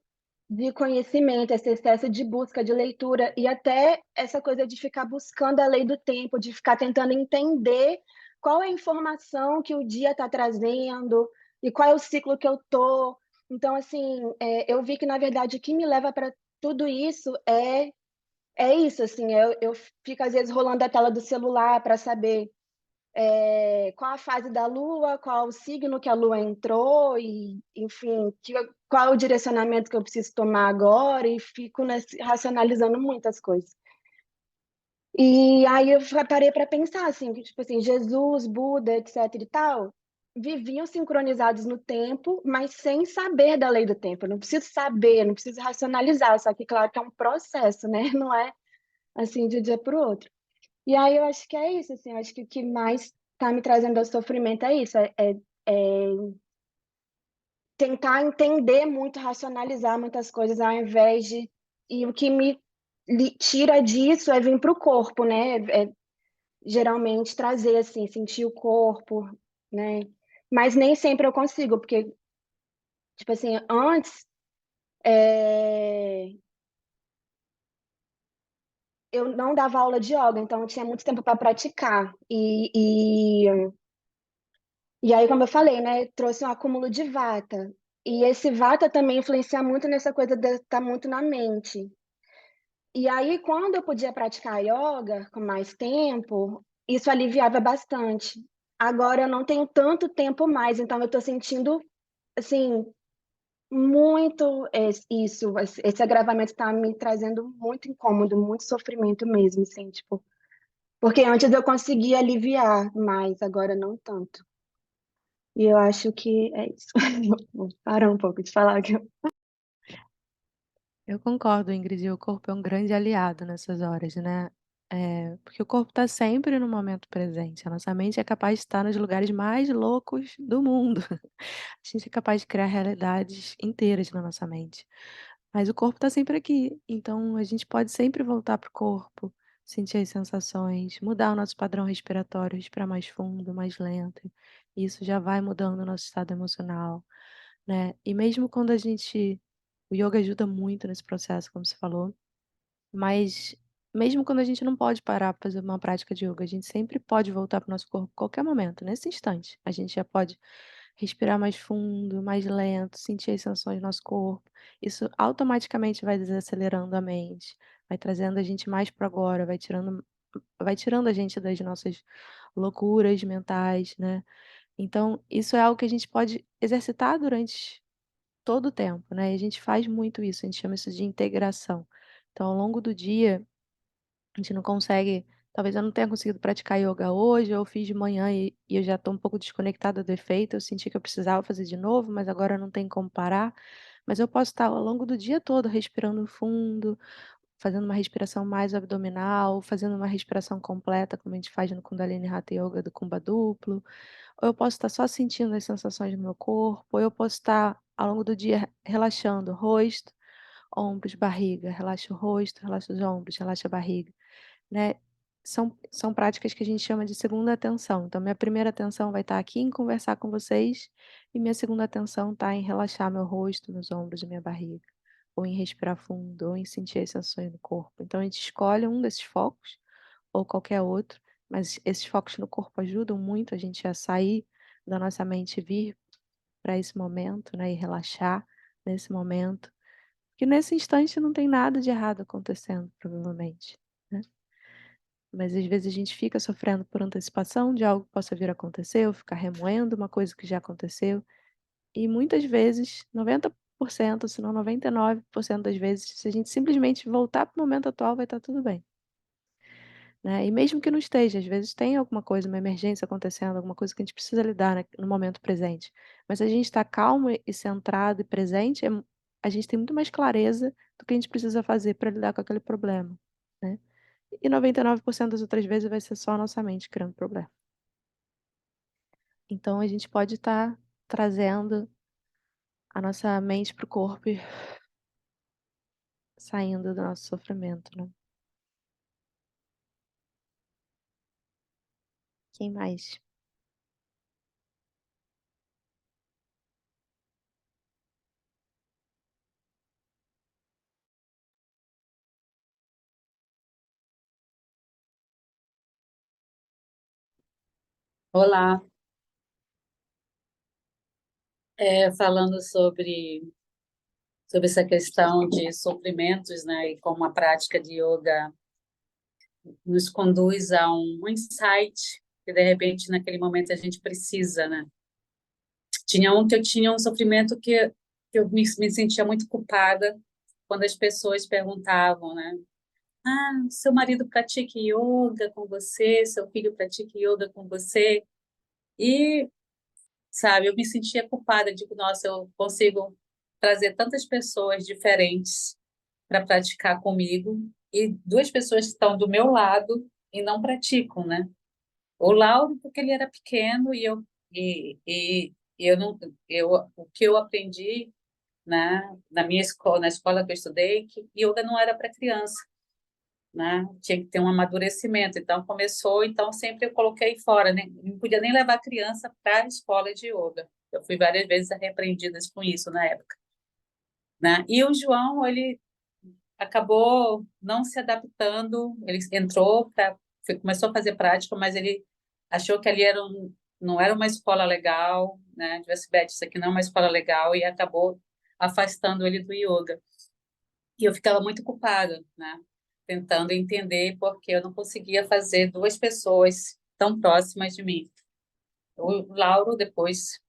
de conhecimento, esse excesso de busca, de leitura, e até essa coisa de ficar buscando a lei do tempo, de ficar tentando entender qual é a informação que o dia está trazendo, e qual é o ciclo que eu tô. Então, assim, eu vi que, na verdade, o que me leva para tudo isso é isso, assim, eu fico, às vezes, rolando a tela do celular para saber qual a fase da Lua, qual o signo que a Lua entrou, e, enfim, qual o direcionamento que eu preciso tomar agora, e fico racionalizando muitas coisas. E aí eu parei para pensar, assim, que, tipo assim, Jesus, Buda, etc e tal, viviam sincronizados no tempo, mas sem saber da lei do tempo. Eu não preciso saber, não preciso racionalizar, só que, claro, que é um processo, né? Não é assim de um dia para o outro. E aí eu acho que é isso, assim, eu acho que o que mais está me trazendo ao sofrimento é isso, é tentar entender muito, racionalizar muitas coisas ao invés de... E o que me tira disso é vir para o corpo, né? Geralmente trazer, assim, sentir o corpo, né? Mas nem sempre eu consigo, porque, tipo assim, antes eu não dava aula de yoga, então eu tinha muito tempo para praticar. E aí, como eu falei, né, trouxe um acúmulo de vata. E esse vata também influencia muito nessa coisa de estar muito na mente. E aí, quando eu podia praticar yoga com mais tempo, isso aliviava bastante. Agora eu não tenho tanto tempo mais, então eu estou sentindo, assim, muito isso. Esse agravamento está me trazendo muito incômodo, muito sofrimento mesmo, assim, tipo. Porque antes eu conseguia aliviar, mas agora não tanto. E eu acho que é isso. Vou parar um pouco de falar que Eu concordo, Ingrid, o corpo é um grande aliado nessas horas, né? Porque o corpo está sempre no momento presente. A nossa mente é capaz de estar nos lugares mais loucos do mundo. A gente é capaz de criar realidades inteiras na nossa mente. Mas o corpo está sempre aqui. Então a gente pode sempre voltar para o corpo, sentir as sensações, mudar o nosso padrão respiratório, respirar mais fundo, mais lento. Isso já vai mudando o nosso estado emocional, né? E mesmo quando a gente. O yoga ajuda muito nesse processo, como você falou. Mas mesmo quando a gente não pode parar para fazer uma prática de yoga, a gente sempre pode voltar para o nosso corpo a qualquer momento, nesse instante. A gente já pode respirar mais fundo, mais lento, sentir as sensações do nosso corpo. Isso automaticamente vai desacelerando a mente, vai trazendo a gente mais para agora, vai tirando a gente das nossas loucuras mentais, né? Então, isso é algo que a gente pode exercitar durante todo o tempo, né? E a gente faz muito isso, a gente chama isso de integração. Então, ao longo do dia, a gente não consegue. Talvez eu não tenha conseguido praticar yoga hoje, eu fiz de manhã e eu já estou um pouco desconectada do efeito. Eu senti que eu precisava fazer de novo, mas agora não tem como parar. Mas eu posso estar ao longo do dia todo respirando fundo, fazendo uma respiração mais abdominal, fazendo uma respiração completa, como a gente faz no Kundalini Hatha Yoga do Kumba duplo. Ou eu posso estar só sentindo as sensações do meu corpo, ou eu posso estar ao longo do dia relaxando o rosto, ombros, barriga, relaxa o rosto, relaxa os ombros, relaxa a barriga, né? São práticas que a gente chama de segunda atenção. Então, minha primeira atenção vai estar aqui em conversar com vocês, e minha segunda atenção está em relaxar meu rosto, meus ombros e minha barriga, ou em respirar fundo, ou em sentir as sensações no corpo. Então, a gente escolhe um desses focos, ou qualquer outro, mas esses focos no corpo ajudam muito a gente a sair da nossa mente e vir para esse momento, né? E relaxar nesse momento. Porque nesse instante não tem nada de errado acontecendo, provavelmente, né? Mas às vezes a gente fica sofrendo por antecipação de algo que possa vir a acontecer, ou ficar remoendo uma coisa que já aconteceu. E muitas vezes, 90%, se não 99% das vezes, se a gente simplesmente voltar para o momento atual, vai estar tudo bem, né? E mesmo que não esteja, às vezes tem alguma coisa, uma emergência acontecendo, alguma coisa que a gente precisa lidar no momento presente. Mas se a gente está calmo e centrado e presente, a gente tem muito mais clareza do que a gente precisa fazer para lidar com aquele problema, né? E 99% das outras vezes vai ser só a nossa mente criando problema. Então a gente pode estar trazendo a nossa mente para o corpo e saindo do nosso sofrimento, né? Quem mais? Olá, falando sobre essa questão de sofrimentos, né, e como a prática de yoga nos conduz a um insight que de repente naquele momento a gente precisa, né? Que eu tinha um sofrimento que eu me sentia muito culpada quando as pessoas perguntavam, né? Ah, seu marido pratica yoga com você, seu filho pratica yoga com você, e sabe, eu me sentia culpada, digo, nossa, eu consigo trazer tantas pessoas diferentes para praticar comigo e duas pessoas que estão do meu lado e não praticam, né? O Lauro porque ele era pequeno e eu não eu o que eu aprendi na minha escola, na escola que eu estudei, que yoga não era para criança, né? Tinha que ter um amadurecimento. Então começou, então sempre eu coloquei fora, né? Não podia nem levar a criança para a escola de yoga. Eu fui várias vezes repreendidas com isso na época, né? E o João, ele acabou não se adaptando, ele entrou começou a fazer prática, mas ele achou que ali não era uma escola legal, né? Diversidade, isso aqui não é uma escola legal, e acabou afastando ele do yoga. E eu ficava muito culpada, né? Tentando entender porque eu não conseguia fazer duas pessoas tão próximas de mim. O Lauro, depois,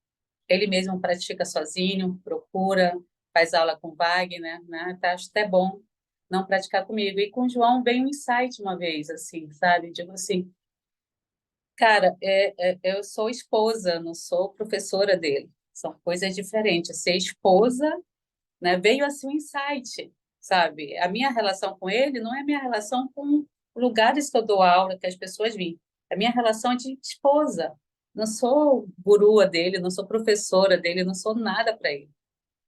ele mesmo pratica sozinho, procura, faz aula com Wagner, né? Tá, acho até bom não praticar comigo. E com o João veio um insight uma vez, assim, sabe? Digo assim, cara, eu sou esposa, não sou professora dele. São coisas diferentes. Ser esposa, né? Veio assim um insight, sabe? A minha relação com ele não é a minha relação com lugares que eu dou aula, que as pessoas vêm. A minha relação é de esposa. Não sou gurua dele, não sou professora dele, não sou nada para ele,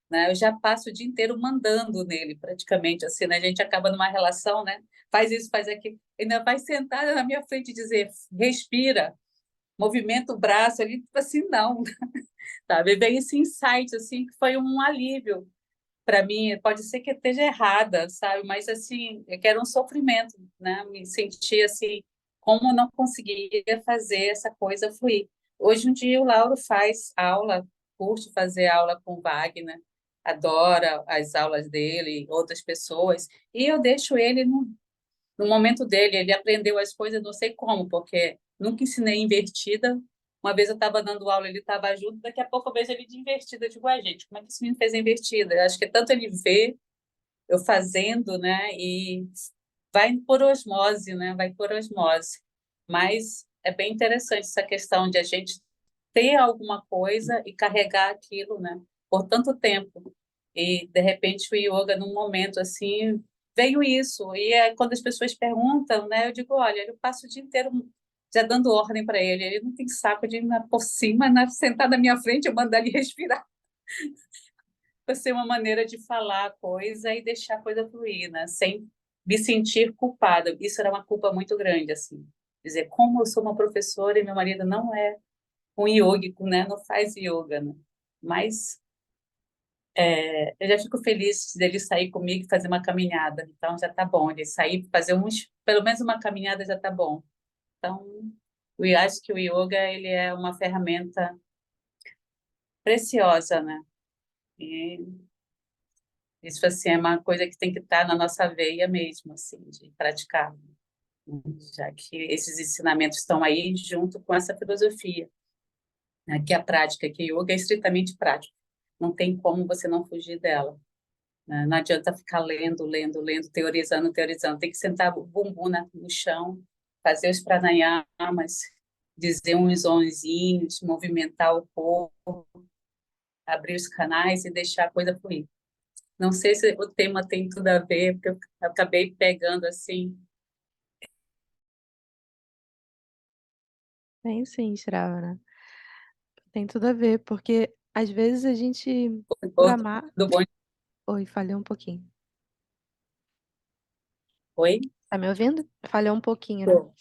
né? Eu já passo o dia inteiro mandando nele, praticamente, assim, né? A gente acaba numa relação, né? Faz isso, faz aquilo. Ainda vai sentada na minha frente e dizer, respira, movimenta o braço ali, tipo assim, não, sabe? Veio esse insight, assim, que foi um alívio para mim. Pode ser que eu esteja errada, sabe? Mas, assim, é que era um sofrimento, né? Me sentia, assim, como eu não conseguia fazer essa coisa fluir. Hoje em dia, o Lauro faz aula, curte fazer aula com o Wagner, adora as aulas dele, outras pessoas, e eu deixo ele no momento dele. Ele aprendeu as coisas, não sei como, porque nunca ensinei invertida. Uma vez eu estava dando aula, ele estava junto, daqui a pouco eu vejo ele de invertida. Eu digo, a gente, como é que esse menino fez a invertida? Eu acho que tanto ele vê eu fazendo, né? E vai por osmose, né? Vai por osmose. Mas é bem interessante essa questão de a gente ter alguma coisa e carregar aquilo, né? Por tanto tempo. E, de repente, o yoga, num momento assim, veio isso. E é, quando as pessoas perguntam, né? Eu digo, olha, eu passo o dia inteiro já dando ordem para ele. Ele não tem saco de ir por cima, sentar na minha frente, eu mandar ele respirar. Vai ser uma maneira de falar a coisa e deixar a coisa fluir, né? Sem me sentir culpada. Isso era uma culpa muito grande, assim. Dizer, como eu sou uma professora e meu marido não é um yógico, né? Não faz yoga, né? Mas eu já fico feliz dele sair comigo e fazer uma caminhada. Então já tá bom. Ele sair, fazer pelo menos uma caminhada já tá bom. Então, eu acho que o yoga ele é uma ferramenta preciosa, né? E isso assim é uma coisa que tem que estar na nossa veia mesmo, assim, de praticar, já que esses ensinamentos estão aí junto com essa filosofia, né? Que a prática, que yoga é estritamente prática. Não tem como você não fugir dela, né? Não adianta ficar lendo, lendo, lendo, teorizando, teorizando. Tem que sentar o bumbum no chão, fazer os pranayamas, dizer uns sonzinhos, movimentar o corpo, abrir os canais e deixar a coisa fluir. Não sei se o tema tem tudo a ver, porque eu acabei pegando assim. Tem sim, Shravana. Tem tudo a ver, porque às vezes a gente, por amar. Do bom. Oi, falhei um pouquinho. Oi? Tá me ouvindo? Falhou um pouquinho, né? Tô.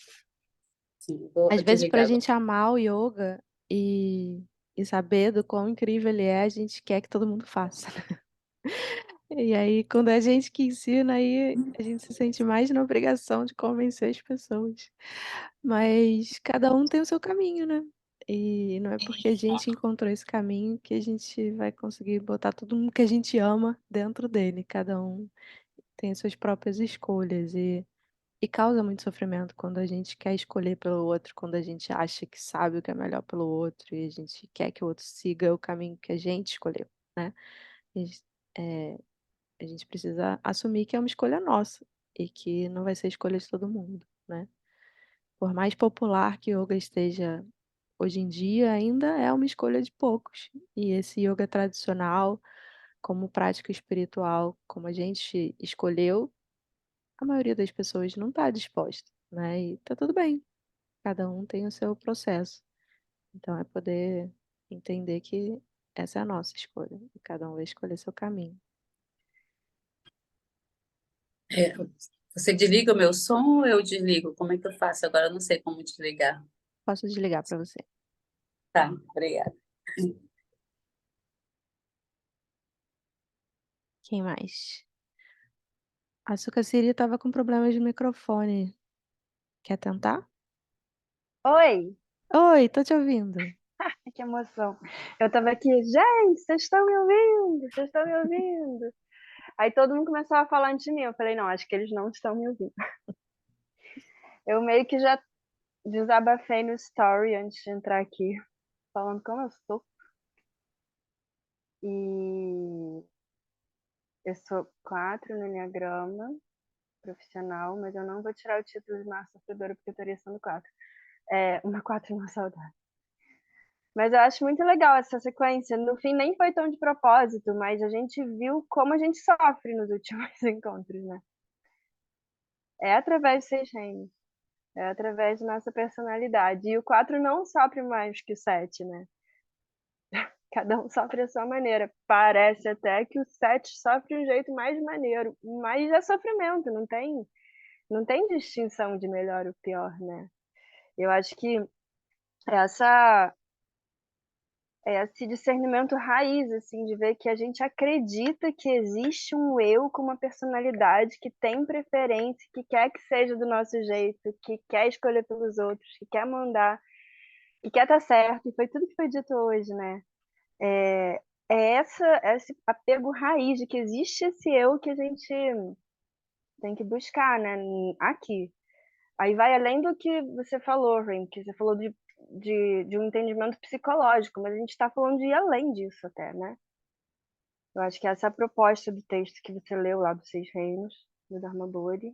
Sim, vou Às vezes, pra desligar agora. gente amar o yoga e saber do quão incrível ele é, a gente quer que todo mundo faça. E aí, quando é a gente que ensina, aí a gente se sente mais na obrigação de convencer as pessoas. Mas cada um tem o seu caminho, né? E não é porque a gente encontrou esse caminho que a gente vai conseguir botar todo mundo que a gente ama dentro dele. Cada um tem as suas próprias escolhas e causa muito sofrimento quando a gente quer escolher pelo outro, quando a gente acha que sabe o que é melhor pelo outro e a gente quer que o outro siga o caminho que a gente escolheu, né? A gente, é, a gente precisa assumir que é uma escolha nossa e que não vai ser escolha de todo mundo, né? Por mais popular que o yoga esteja hoje em dia, ainda é uma escolha de poucos. E esse yoga tradicional, como prática espiritual, como a gente escolheu, a maioria das pessoas não está disposta, né? E tá tudo bem, cada um tem o seu processo. Então é poder entender que essa é a nossa escolha, e cada um vai escolher seu caminho. É, você desliga o meu som ou eu desligo? Como é que eu faço? Agora eu não sei como desligar. Posso desligar para você. Tá, obrigada. Quem mais? A Sucaciri estava com problemas de microfone. Quer tentar? Oi, Oi, tô te ouvindo. que emoção. Eu tava aqui, gente, vocês estão me ouvindo? Vocês estão me ouvindo? Aí todo mundo começava a falar antes de mim. Eu falei, não, acho que eles não estão me ouvindo. Eu meio que já desabafei no story antes de entrar aqui, falando como eu sou. E eu sou 4 no Enneagrama profissional, mas eu não vou tirar o título de maior sofredora porque eu estaria sendo 4. Uma 4 não saudável. Mas eu acho muito legal essa sequência. No fim, nem foi tão de propósito, mas a gente viu como a gente sofre nos últimos encontros, né? É através de 6 reinos. É através da nossa personalidade. E o 4 não sofre mais que o 7, né? Cada um sofre a sua maneira. Parece até que o 7 sofre de um jeito mais maneiro, mas é sofrimento, não tem distinção de melhor ou pior, né? Eu acho que essa esse discernimento raiz, assim, de ver que a gente acredita que existe um eu com uma personalidade que tem preferência, que quer que seja do nosso jeito, que quer escolher pelos outros, que quer mandar, que quer estar certo, e foi tudo que foi dito hoje, né? Esse apego raiz de que existe esse eu que a gente tem que buscar, né? Aqui. Aí vai além do que você falou, Ren, que você falou de um entendimento psicológico, mas a gente está falando de ir além disso até, né? Eu acho que essa é a proposta do texto que você leu lá dos 6 reinos, do Dharma Bodhi,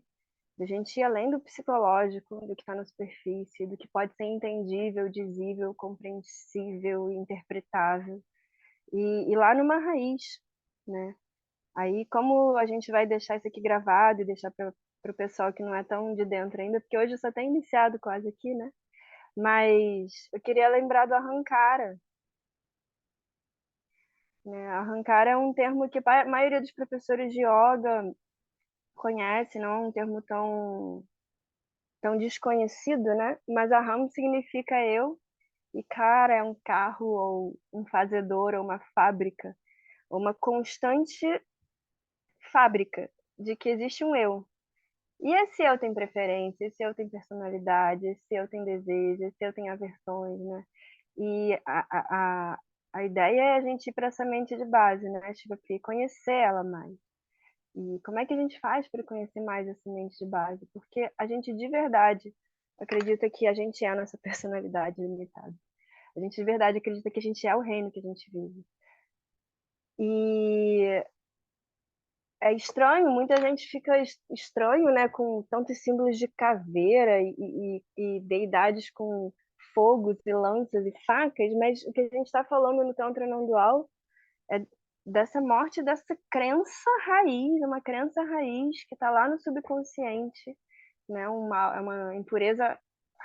da gente ir além do psicológico, do que está na superfície, do que pode ser entendível, dizível, compreensível, interpretável, e ir lá numa raiz, né? Aí, como a gente vai deixar isso aqui gravado e deixar para o pessoal que não é tão de dentro ainda, porque hoje eu só tenho iniciado quase aqui, né? Mas eu queria lembrar do Ahankara, né? Ahankara é um termo que a maioria dos professores de yoga conhece, não é um termo tão desconhecido, né? Mas Aham significa eu, e Kara é um carro, ou um fazedor, ou uma fábrica, ou uma constante fábrica de que existe um eu. E esse eu tem preferência, esse eu tem personalidade, esse eu tem desejo, esse eu tem aversões, né? E a ideia é a gente ir para essa mente de base, né? Tipo, conhecer ela mais. E como é que a gente faz para conhecer mais essa mente de base? Porque a gente de verdade acredita que a gente é a nossa personalidade limitada. A gente de verdade acredita que a gente é o reino que a gente vive. E é estranho, muita gente fica estranho, né, com tantos símbolos de caveira e deidades com fogos e lanças e facas, mas o que a gente está falando no Tantra não dual é dessa morte, dessa crença raiz, uma crença raiz que está lá no subconsciente, né, uma impureza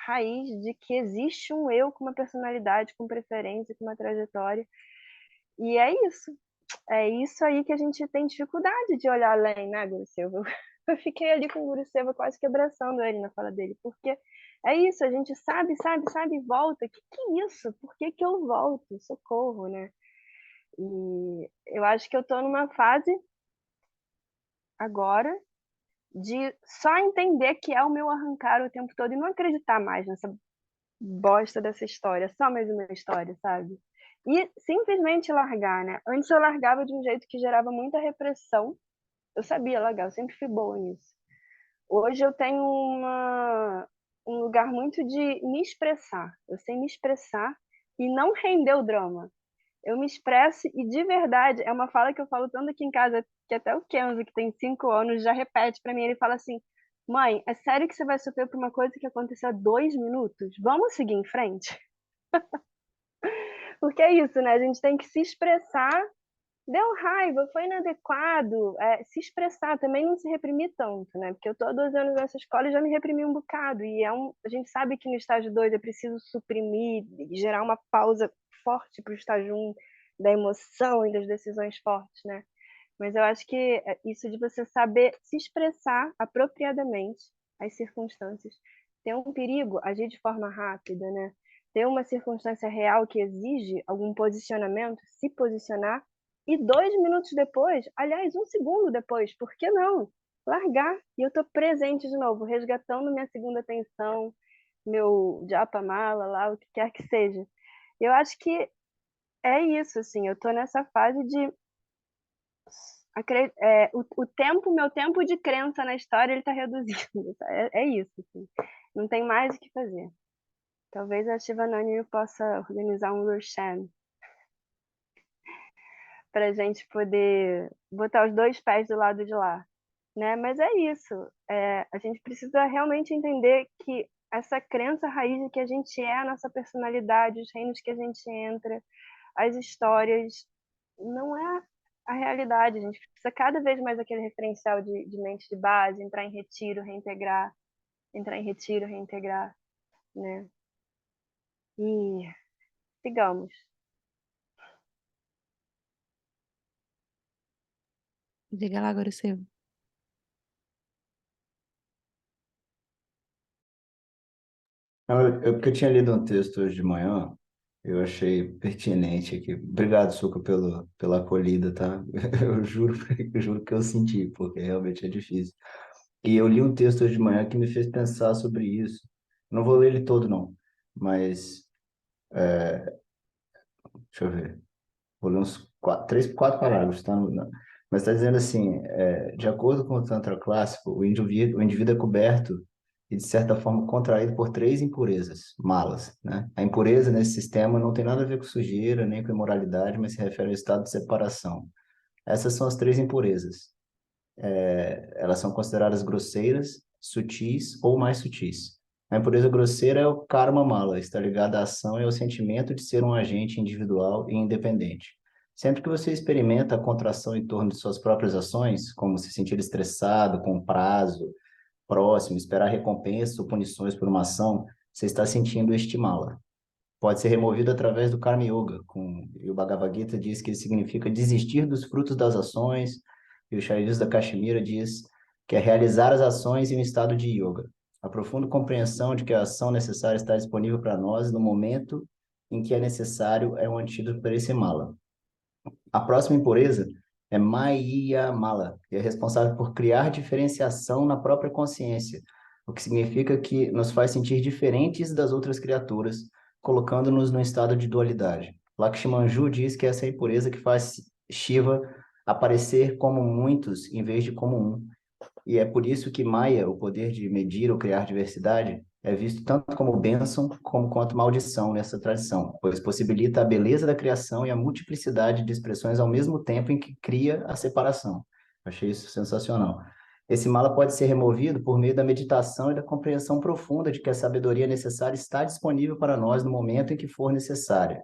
raiz de que existe um eu com uma personalidade, com preferência, com uma trajetória. E é isso aí que a gente tem dificuldade de olhar além, né, Guru Silva? Eu fiquei ali com o Guru Silva quase que abraçando ele na fala dele, porque é isso, a gente sabe e volta. Que é isso? Por que eu volto? Socorro, né? E eu acho que eu tô numa fase agora de só entender que é o meu arrancar o tempo todo e não acreditar mais nessa bosta dessa história, só mais uma história, sabe? E simplesmente largar, né? Antes eu largava de um jeito que gerava muita repressão. Eu sabia largar, eu sempre fui boa nisso. Hoje eu tenho um lugar muito de me expressar. Eu sei me expressar e não render o drama. Eu me expresso e de verdade, é uma fala que eu falo tanto aqui em casa, que até o Kenzo, que tem 5 anos, já repete pra mim. Ele fala assim: mãe, é sério que você vai sofrer por uma coisa que aconteceu há 2 minutos? Vamos seguir em frente? Porque é isso, né? A gente tem que se expressar. Deu raiva, foi inadequado. Se expressar, também não se reprimir tanto, né? Porque eu tô há 12 anos nessa escola e já me reprimi um bocado. E a gente sabe que no estágio 2 é preciso suprimir, gerar uma pausa forte para o estágio 1 da emoção e das decisões fortes, né? Mas eu acho que isso de você saber se expressar apropriadamente as circunstâncias. Tem um perigo agir de forma rápida, né? Ter uma circunstância real que exige algum posicionamento, se posicionar, e 2 minutos depois, aliás, 1 segundo depois, por que não? Largar. E eu estou presente de novo, resgatando minha segunda atenção, meu japamala lá, o que quer que seja. Eu acho que é isso, assim, eu estou nessa fase de meu tempo de crença na história ele está reduzindo. É isso, assim. Não tem mais o que fazer. Talvez a Shivanani possa organizar um Roshan para a gente poder botar os 2 pés do lado de lá né? Mas é isso. A gente precisa realmente entender que essa crença raiz de que a gente é a nossa personalidade, os reinos que a gente entra, as histórias, não é a realidade. A gente precisa cada vez mais daquele referencial de mente de base, entrar em retiro, reintegrar, entrar em retiro, reintegrar, né? E sigamos. Diga lá agora o seu. Não, porque eu tinha lido um texto hoje de manhã, eu achei pertinente aqui. Obrigado, Suca, pela acolhida, tá? Eu juro que eu senti, porque realmente é difícil. E eu li um texto hoje de manhã que me fez pensar sobre isso. Não vou ler ele todo, não, mas deixa eu ver. Vou ler uns quatro parágrafos, tá? Mas está dizendo assim, de acordo com o Tantra clássico, o indivíduo é coberto e, de certa forma, contraído por três impurezas, malas, né? A impureza nesse sistema não tem nada a ver com sujeira, nem com imoralidade, mas se refere ao estado de separação. Essas são as três impurezas. Elas são consideradas grosseiras, sutis ou mais sutis. A impureza grosseira é o karma mala, está ligada à ação e ao sentimento de ser um agente individual e independente. Sempre que você experimenta a contração em torno de suas próprias ações, como se sentir estressado com um prazo próximo, esperar recompensas ou punições por uma ação, você está sentindo este mala. Pode ser removido através do Karma Yoga, e o Bhagavad Gita diz que ele significa desistir dos frutos das ações, e o Shaivis da Kashmira diz que é realizar as ações em um estado de yoga. A profunda compreensão de que a ação necessária está disponível para nós no momento em que é necessário é um antídoto para esse mala. A próxima impureza é Maya Mala, que é responsável por criar diferenciação na própria consciência, o que significa que nos faz sentir diferentes das outras criaturas, colocando-nos num estado de dualidade. Lakshmanju diz que essa é a impureza que faz Shiva aparecer como muitos em vez de como um, e é por isso que Maya, o poder de medir ou criar diversidade, é visto tanto como bênção como quanto maldição nessa tradição, pois possibilita a beleza da criação e a multiplicidade de expressões ao mesmo tempo em que cria a separação. Achei isso sensacional. Esse mala pode ser removido por meio da meditação e da compreensão profunda de que a sabedoria necessária está disponível para nós no momento em que for necessária.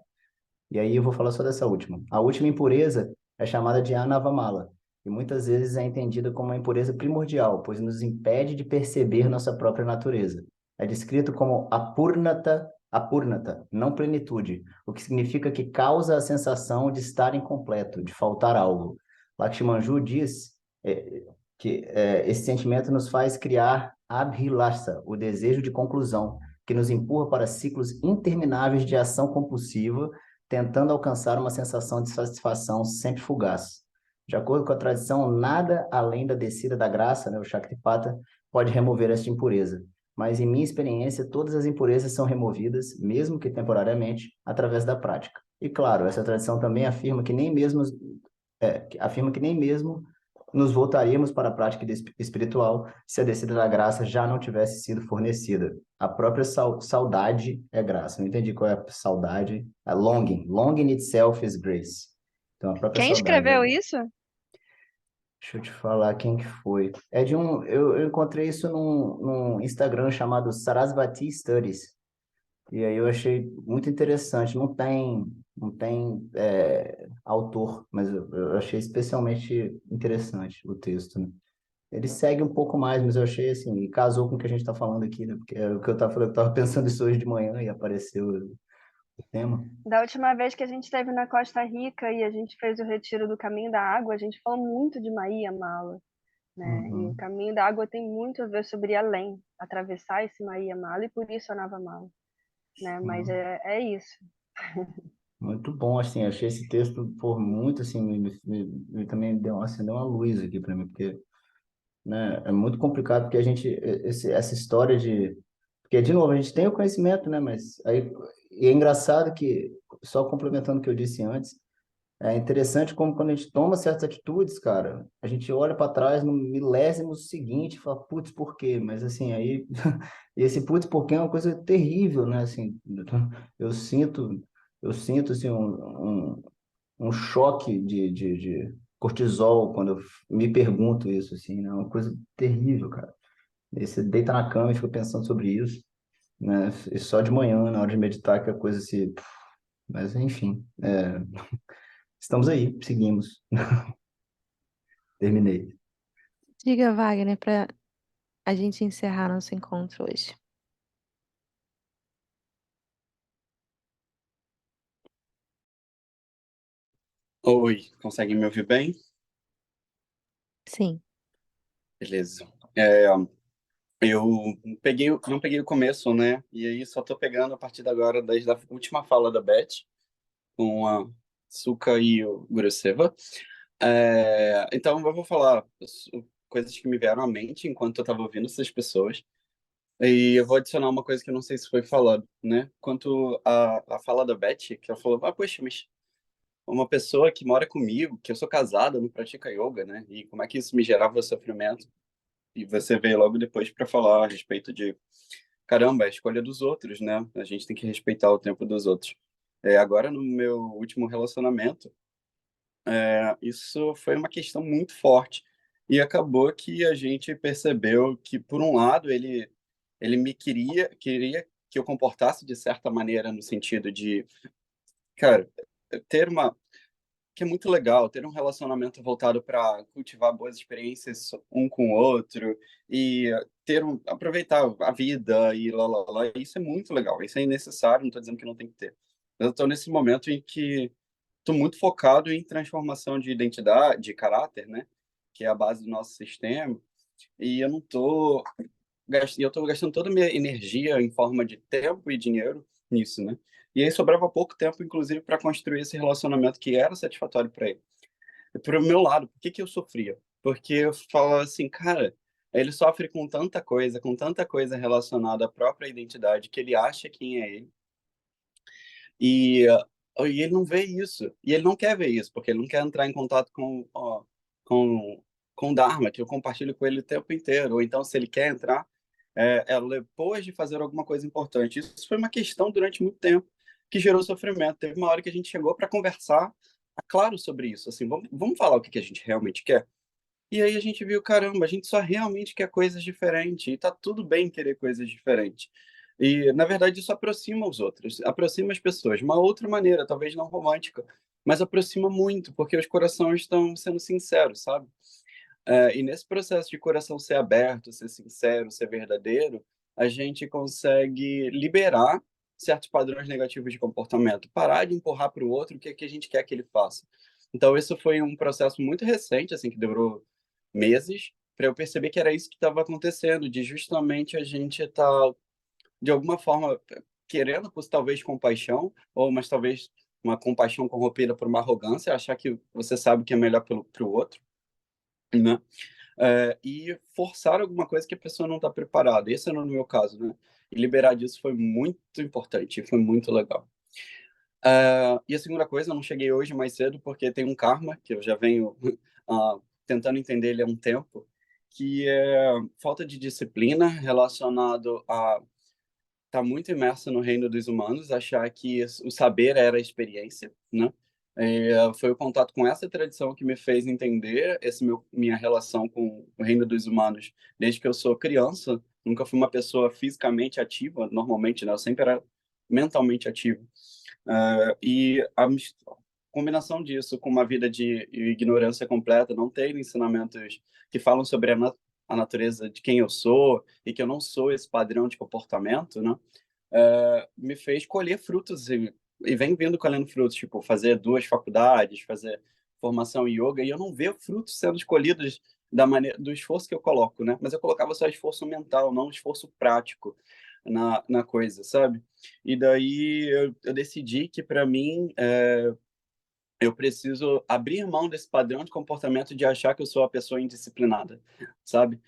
E aí eu vou falar só dessa última. A última impureza é chamada de anavamala, e muitas vezes é entendida como uma impureza primordial, pois nos impede de perceber nossa própria natureza. É descrito como apurnata, não plenitude, o que significa que causa a sensação de estar incompleto, de faltar algo. Lakshmanju diz que esse sentimento nos faz criar abhilasa, o desejo de conclusão, que nos empurra para ciclos intermináveis de ação compulsiva, tentando alcançar uma sensação de satisfação sempre fugaz. De acordo com a tradição, nada além da descida da graça, né, o Shaktipata, pode remover esta impureza. Mas, em minha experiência, todas as impurezas são removidas, mesmo que temporariamente, através da prática. E, claro, essa tradição também afirma que nem mesmo nos voltaríamos para a prática espiritual se a descida da graça já não tivesse sido fornecida. A própria saudade é graça. Não entendi qual é a saudade. A longing. Longing itself is grace. Então, a própria Quem saudade escreveu isso? Deixa eu te falar quem que foi. Eu encontrei isso num Instagram chamado Sarasvati Studies. E aí eu achei muito interessante. Não tem autor, mas eu achei especialmente interessante o texto, né? Ele segue um pouco mais, mas eu achei assim, e casou com o que a gente está falando aqui, né? Porque é o que eu estava falando, eu estava pensando isso hoje de manhã e apareceu o tema. Da última vez que a gente esteve na Costa Rica e a gente fez o retiro do Caminho da Água, a gente falou muito de Maia Mala, né? E o Caminho da Água tem muito a ver sobre além, atravessar esse Maia Mala e por isso a Nava Mala, né? Mas é isso. Muito bom, assim, achei esse texto por muito, assim, também deu uma luz aqui para mim, porque, né, é muito complicado, porque essa história porque, de novo, a gente tem o conhecimento, né, mas aí, e é engraçado que, só complementando o que eu disse antes, é interessante como quando a gente toma certas atitudes, cara, a gente olha para trás no milésimo seguinte e fala, putz, por quê? Mas, assim, aí, e esse putz, por quê é uma coisa terrível, né, assim, eu sinto, assim, um choque cortisol quando eu me pergunto isso, assim, né? É uma coisa terrível, cara. Aí você deita na cama e fica pensando sobre isso, né? E só de manhã, na hora de meditar, que a coisa se... Mas, enfim, estamos aí, seguimos. Terminei. Diga, Wagner, para a gente encerrar nosso encontro hoje. Oi, conseguem me ouvir bem? Sim. Beleza. Eu não peguei o começo, né? E aí só tô pegando a partir de agora, desde a última fala da Beth, com a Suka e o Guruseva. Então eu vou falar coisas que me vieram à mente enquanto eu estava ouvindo essas pessoas. E eu vou adicionar uma coisa que eu não sei se foi falado, né? Quanto a fala da Beth, que ela falou, poxa, mas uma pessoa que mora comigo, que eu sou casada, não pratica yoga, né? E como é que isso me gerava sofrimento? E você veio logo depois para falar a respeito de, caramba, a escolha dos outros, né? A gente tem que respeitar o tempo dos outros. Agora, no meu último relacionamento, isso foi uma questão muito forte. E acabou que a gente percebeu que, por um lado, ele me queria que eu comportasse de certa maneira, no sentido de, cara, ter uma que é muito legal ter um relacionamento voltado para cultivar boas experiências um com o outro e aproveitar a vida e lá, lá, lá. Isso é muito legal, isso é necessário, não estou dizendo que não tem que ter. Eu estou nesse momento em que estou muito focado em transformação de identidade, de caráter, né? Que é a base do nosso sistema. E eu não estou eu estou gastando toda a minha energia em forma de tempo e dinheiro nisso, né? E aí sobrava pouco tempo, inclusive, para construir esse relacionamento que era satisfatório para ele. E pro meu lado, por que que eu sofria? Porque eu falava assim, cara, ele sofre com tanta coisa relacionada à própria identidade, que ele acha quem é ele. E, e ele não vê isso. E ele não quer ver isso, porque ele não quer entrar em contato com, com o Dharma, que eu compartilho com ele o tempo inteiro. Ou então, se ele quer entrar, é depois de fazer alguma coisa importante. Isso foi uma questão durante muito tempo que gerou sofrimento. Teve uma hora que a gente chegou para conversar, claro, sobre isso. Assim, vamos falar o que que a gente realmente quer? E aí a gente viu, caramba, a gente só realmente quer coisas diferentes, e tá tudo bem querer coisas diferentes. E, na verdade, isso aproxima os outros, aproxima as pessoas, de uma outra maneira, talvez não romântica, mas aproxima muito, porque os corações estão sendo sinceros, sabe? E nesse processo de coração ser aberto, ser sincero, ser verdadeiro, a gente consegue liberar certos padrões negativos de comportamento, parar de empurrar para o outro o que, é que a gente quer que ele faça. Então, isso foi um processo muito recente, assim, que durou meses, para eu perceber que era isso que estava acontecendo, de justamente a gente estar, de alguma forma, querendo, talvez, compaixão, ou mas talvez uma compaixão corrompida por uma arrogância, achar que você sabe o que é melhor para o outro, né? E forçar alguma coisa que a pessoa não está preparada. Esse era no meu caso, né? E liberar disso foi muito importante, foi muito legal. E a segunda coisa, eu não cheguei hoje mais cedo porque tem um karma que eu já venho tentando entender ele há um tempo, que é falta de disciplina relacionado a estar muito imerso no reino dos humanos, achar que o saber era a experiência, né? Foi o contato com essa tradição que me fez entender minha relação com o reino dos humanos desde que eu sou criança. Nunca fui uma pessoa fisicamente ativa, normalmente, né? Eu sempre era mentalmente ativo. E a combinação disso com uma vida de ignorância completa, não ter ensinamentos que falam sobre a natureza de quem eu sou e que eu não sou esse padrão de comportamento, né? Me fez colher frutos e vem vindo colhendo frutos, tipo, fazer 2 faculdades, fazer formação em yoga, e eu não vejo frutos sendo escolhidos da maneira do esforço que eu coloco, né? Mas eu colocava só esforço mental, não esforço prático na coisa, sabe? E daí eu decidi que, para mim, eu preciso abrir mão desse padrão de comportamento de achar que eu sou a pessoa indisciplinada, sabe?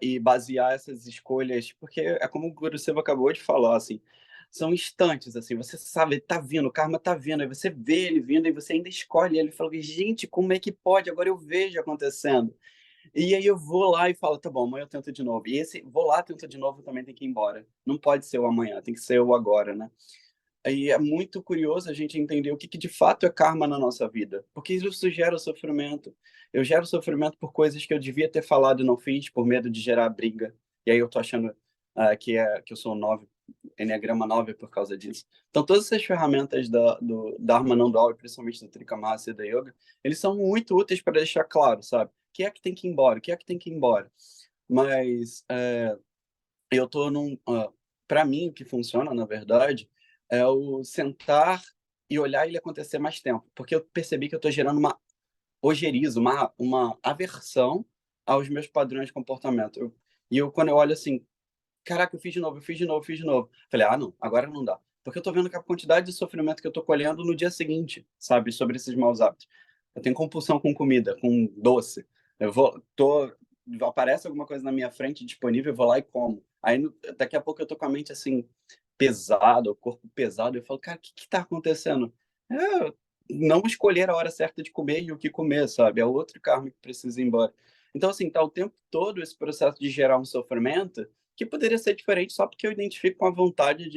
E basear essas escolhas, porque é como o Guru Seva acabou de falar, assim, são instantes, assim, você sabe, tá vindo, o karma tá vindo, aí você vê ele vindo, e você ainda escolhe ele, fala, gente, como é que pode? Agora eu vejo acontecendo. E aí eu vou lá e falo, tá bom, amanhã eu tento de novo. E esse, vou lá, tento de novo, também tem que ir embora. Não pode ser o amanhã, tem que ser o agora, né? aí é muito curioso a gente entender o que de fato é karma na nossa vida, porque isso gera sofrimento. Eu gero sofrimento por coisas que eu devia ter falado e não fiz, por medo de gerar briga. E aí eu tô achando que eu sou 9, Enneagrama 9 por causa disso. Então, todas essas ferramentas do Dharma não dual, e principalmente do Trikamasa e da Yoga, eles são muito úteis para deixar claro, sabe? O que é que tem que ir embora? O que é que tem que ir embora? Mas eu tô para mim, o que funciona, na verdade, é o sentar e olhar ele acontecer mais tempo. Porque eu percebi que eu tô gerando uma ojeriza, uma aversão aos meus padrões de comportamento. Quando eu olho assim, caraca, eu fiz de novo, eu fiz de novo, fiz de novo. Falei, não, agora não dá. Porque eu tô vendo que a quantidade de sofrimento que eu tô colhendo no dia seguinte, sabe, sobre esses maus hábitos. Eu tenho compulsão com comida, com doce. Aparece alguma coisa na minha frente disponível, eu vou lá e como. Aí, daqui a pouco eu tô com a mente assim, pesada, o corpo pesado, eu falo, cara, o que tá acontecendo? É, não escolher a hora certa de comer e o que comer, sabe? É outro karma que precisa ir embora. Então, assim, tá o tempo todo esse processo de gerar um sofrimento que poderia ser diferente só porque eu identifico com a vontade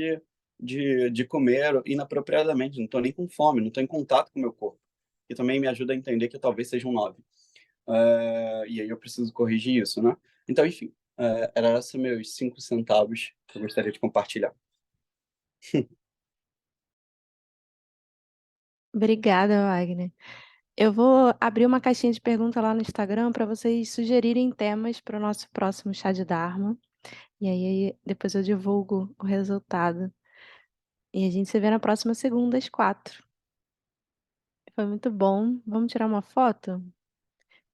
de comer inapropriadamente. Não estou nem com fome, não estou em contato com o meu corpo. E também me ajuda a entender que eu talvez seja um 9. E aí eu preciso corrigir isso, né? Então, enfim, era esses meus 5 centavos que eu gostaria de compartilhar. Obrigada, Wagner. Eu vou abrir uma caixinha de pergunta lá no Instagram para vocês sugerirem temas para o nosso próximo chá de Dharma. E aí depois eu divulgo o resultado. E a gente se vê na próxima segunda, às 4. Foi muito bom. Vamos tirar uma foto?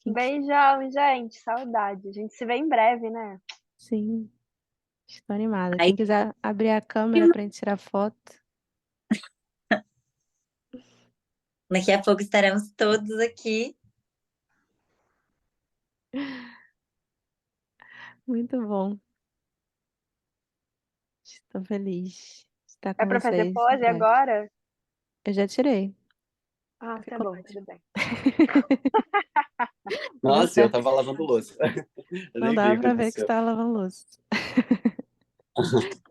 Beijão, gente. Saudade. A gente se vê em breve, né? Sim, estou animada. Aí, Quem quiser abrir a câmera para a gente tirar foto. daqui a pouco estaremos todos aqui. Muito bom. Estou feliz de estar É com pra fazer vocês. pose agora? Eu já tirei. Ah, tá Ficou bom, ótimo. tudo bem. Nossa, eu tava lavando louça. Eu Não nem vi dá o que para ver que você aconteceu. estava lavando louça.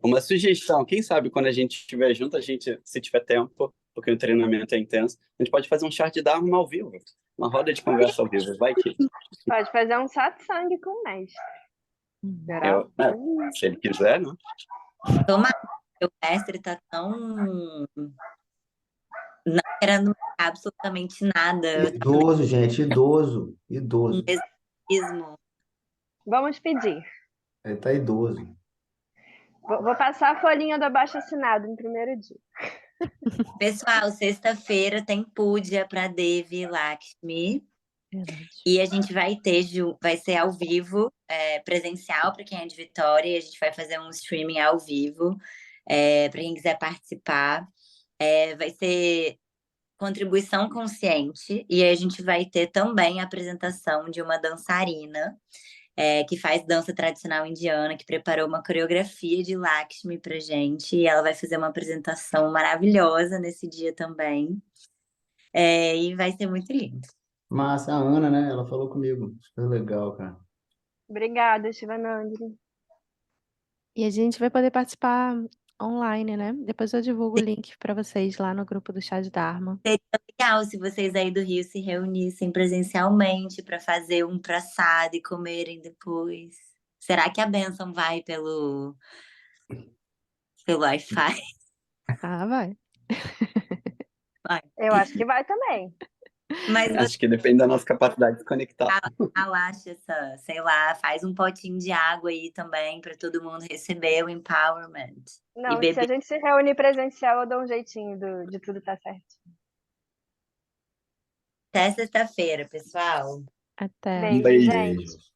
Uma sugestão, quem sabe quando a gente estiver junto, se tiver tempo, porque o treinamento é intenso, a gente pode fazer um chá de Dharma ao vivo, uma roda de conversa ao vivo, vai que Pode fazer um satsang com o mestre. Será? se ele quiser, né? Tomara, o mestre tá tão não querendo absolutamente nada. Eu tava Idoso, gente, idoso, idoso. mesmo. Vamos pedir. Ele tá idoso. Vou passar a folhinha do abaixo-assinado no primeiro dia. Pessoal, sexta-feira tem puja para Devi Lakshmi. Verdade. E a gente vai ser ao vivo, presencial para quem é de Vitória, e a gente vai fazer um streaming ao vivo para quem quiser participar. Vai ser contribuição consciente, e aí a gente vai ter também a apresentação de uma dançarina que faz dança tradicional indiana, que preparou uma coreografia de Lakshmi pra gente, e ela vai fazer uma apresentação maravilhosa nesse dia também. E vai ser muito lindo. Massa, a Ana, né? Ela falou comigo. Super legal, cara. Obrigada, Shivanandri. E a gente vai poder participar online, né? Depois eu divulgo o link para vocês lá no grupo do Chá de Dharma. Seria legal se vocês aí do Rio se reunissem presencialmente para fazer um prassado e comerem depois. Será que a bênção vai pelo Wi-Fi? Ah, vai. Vai. Eu acho que vai também. Mas você Acho que depende da nossa capacidade de conectar. relaxa sei lá, faz um potinho de água aí também para todo mundo receber o empowerment. E Não, se a beber gente se reunir presencial, eu dou um jeitinho de tudo estar certo. até sexta-feira, pessoal. Até. Um Beijo, beijo. gente. Beijos.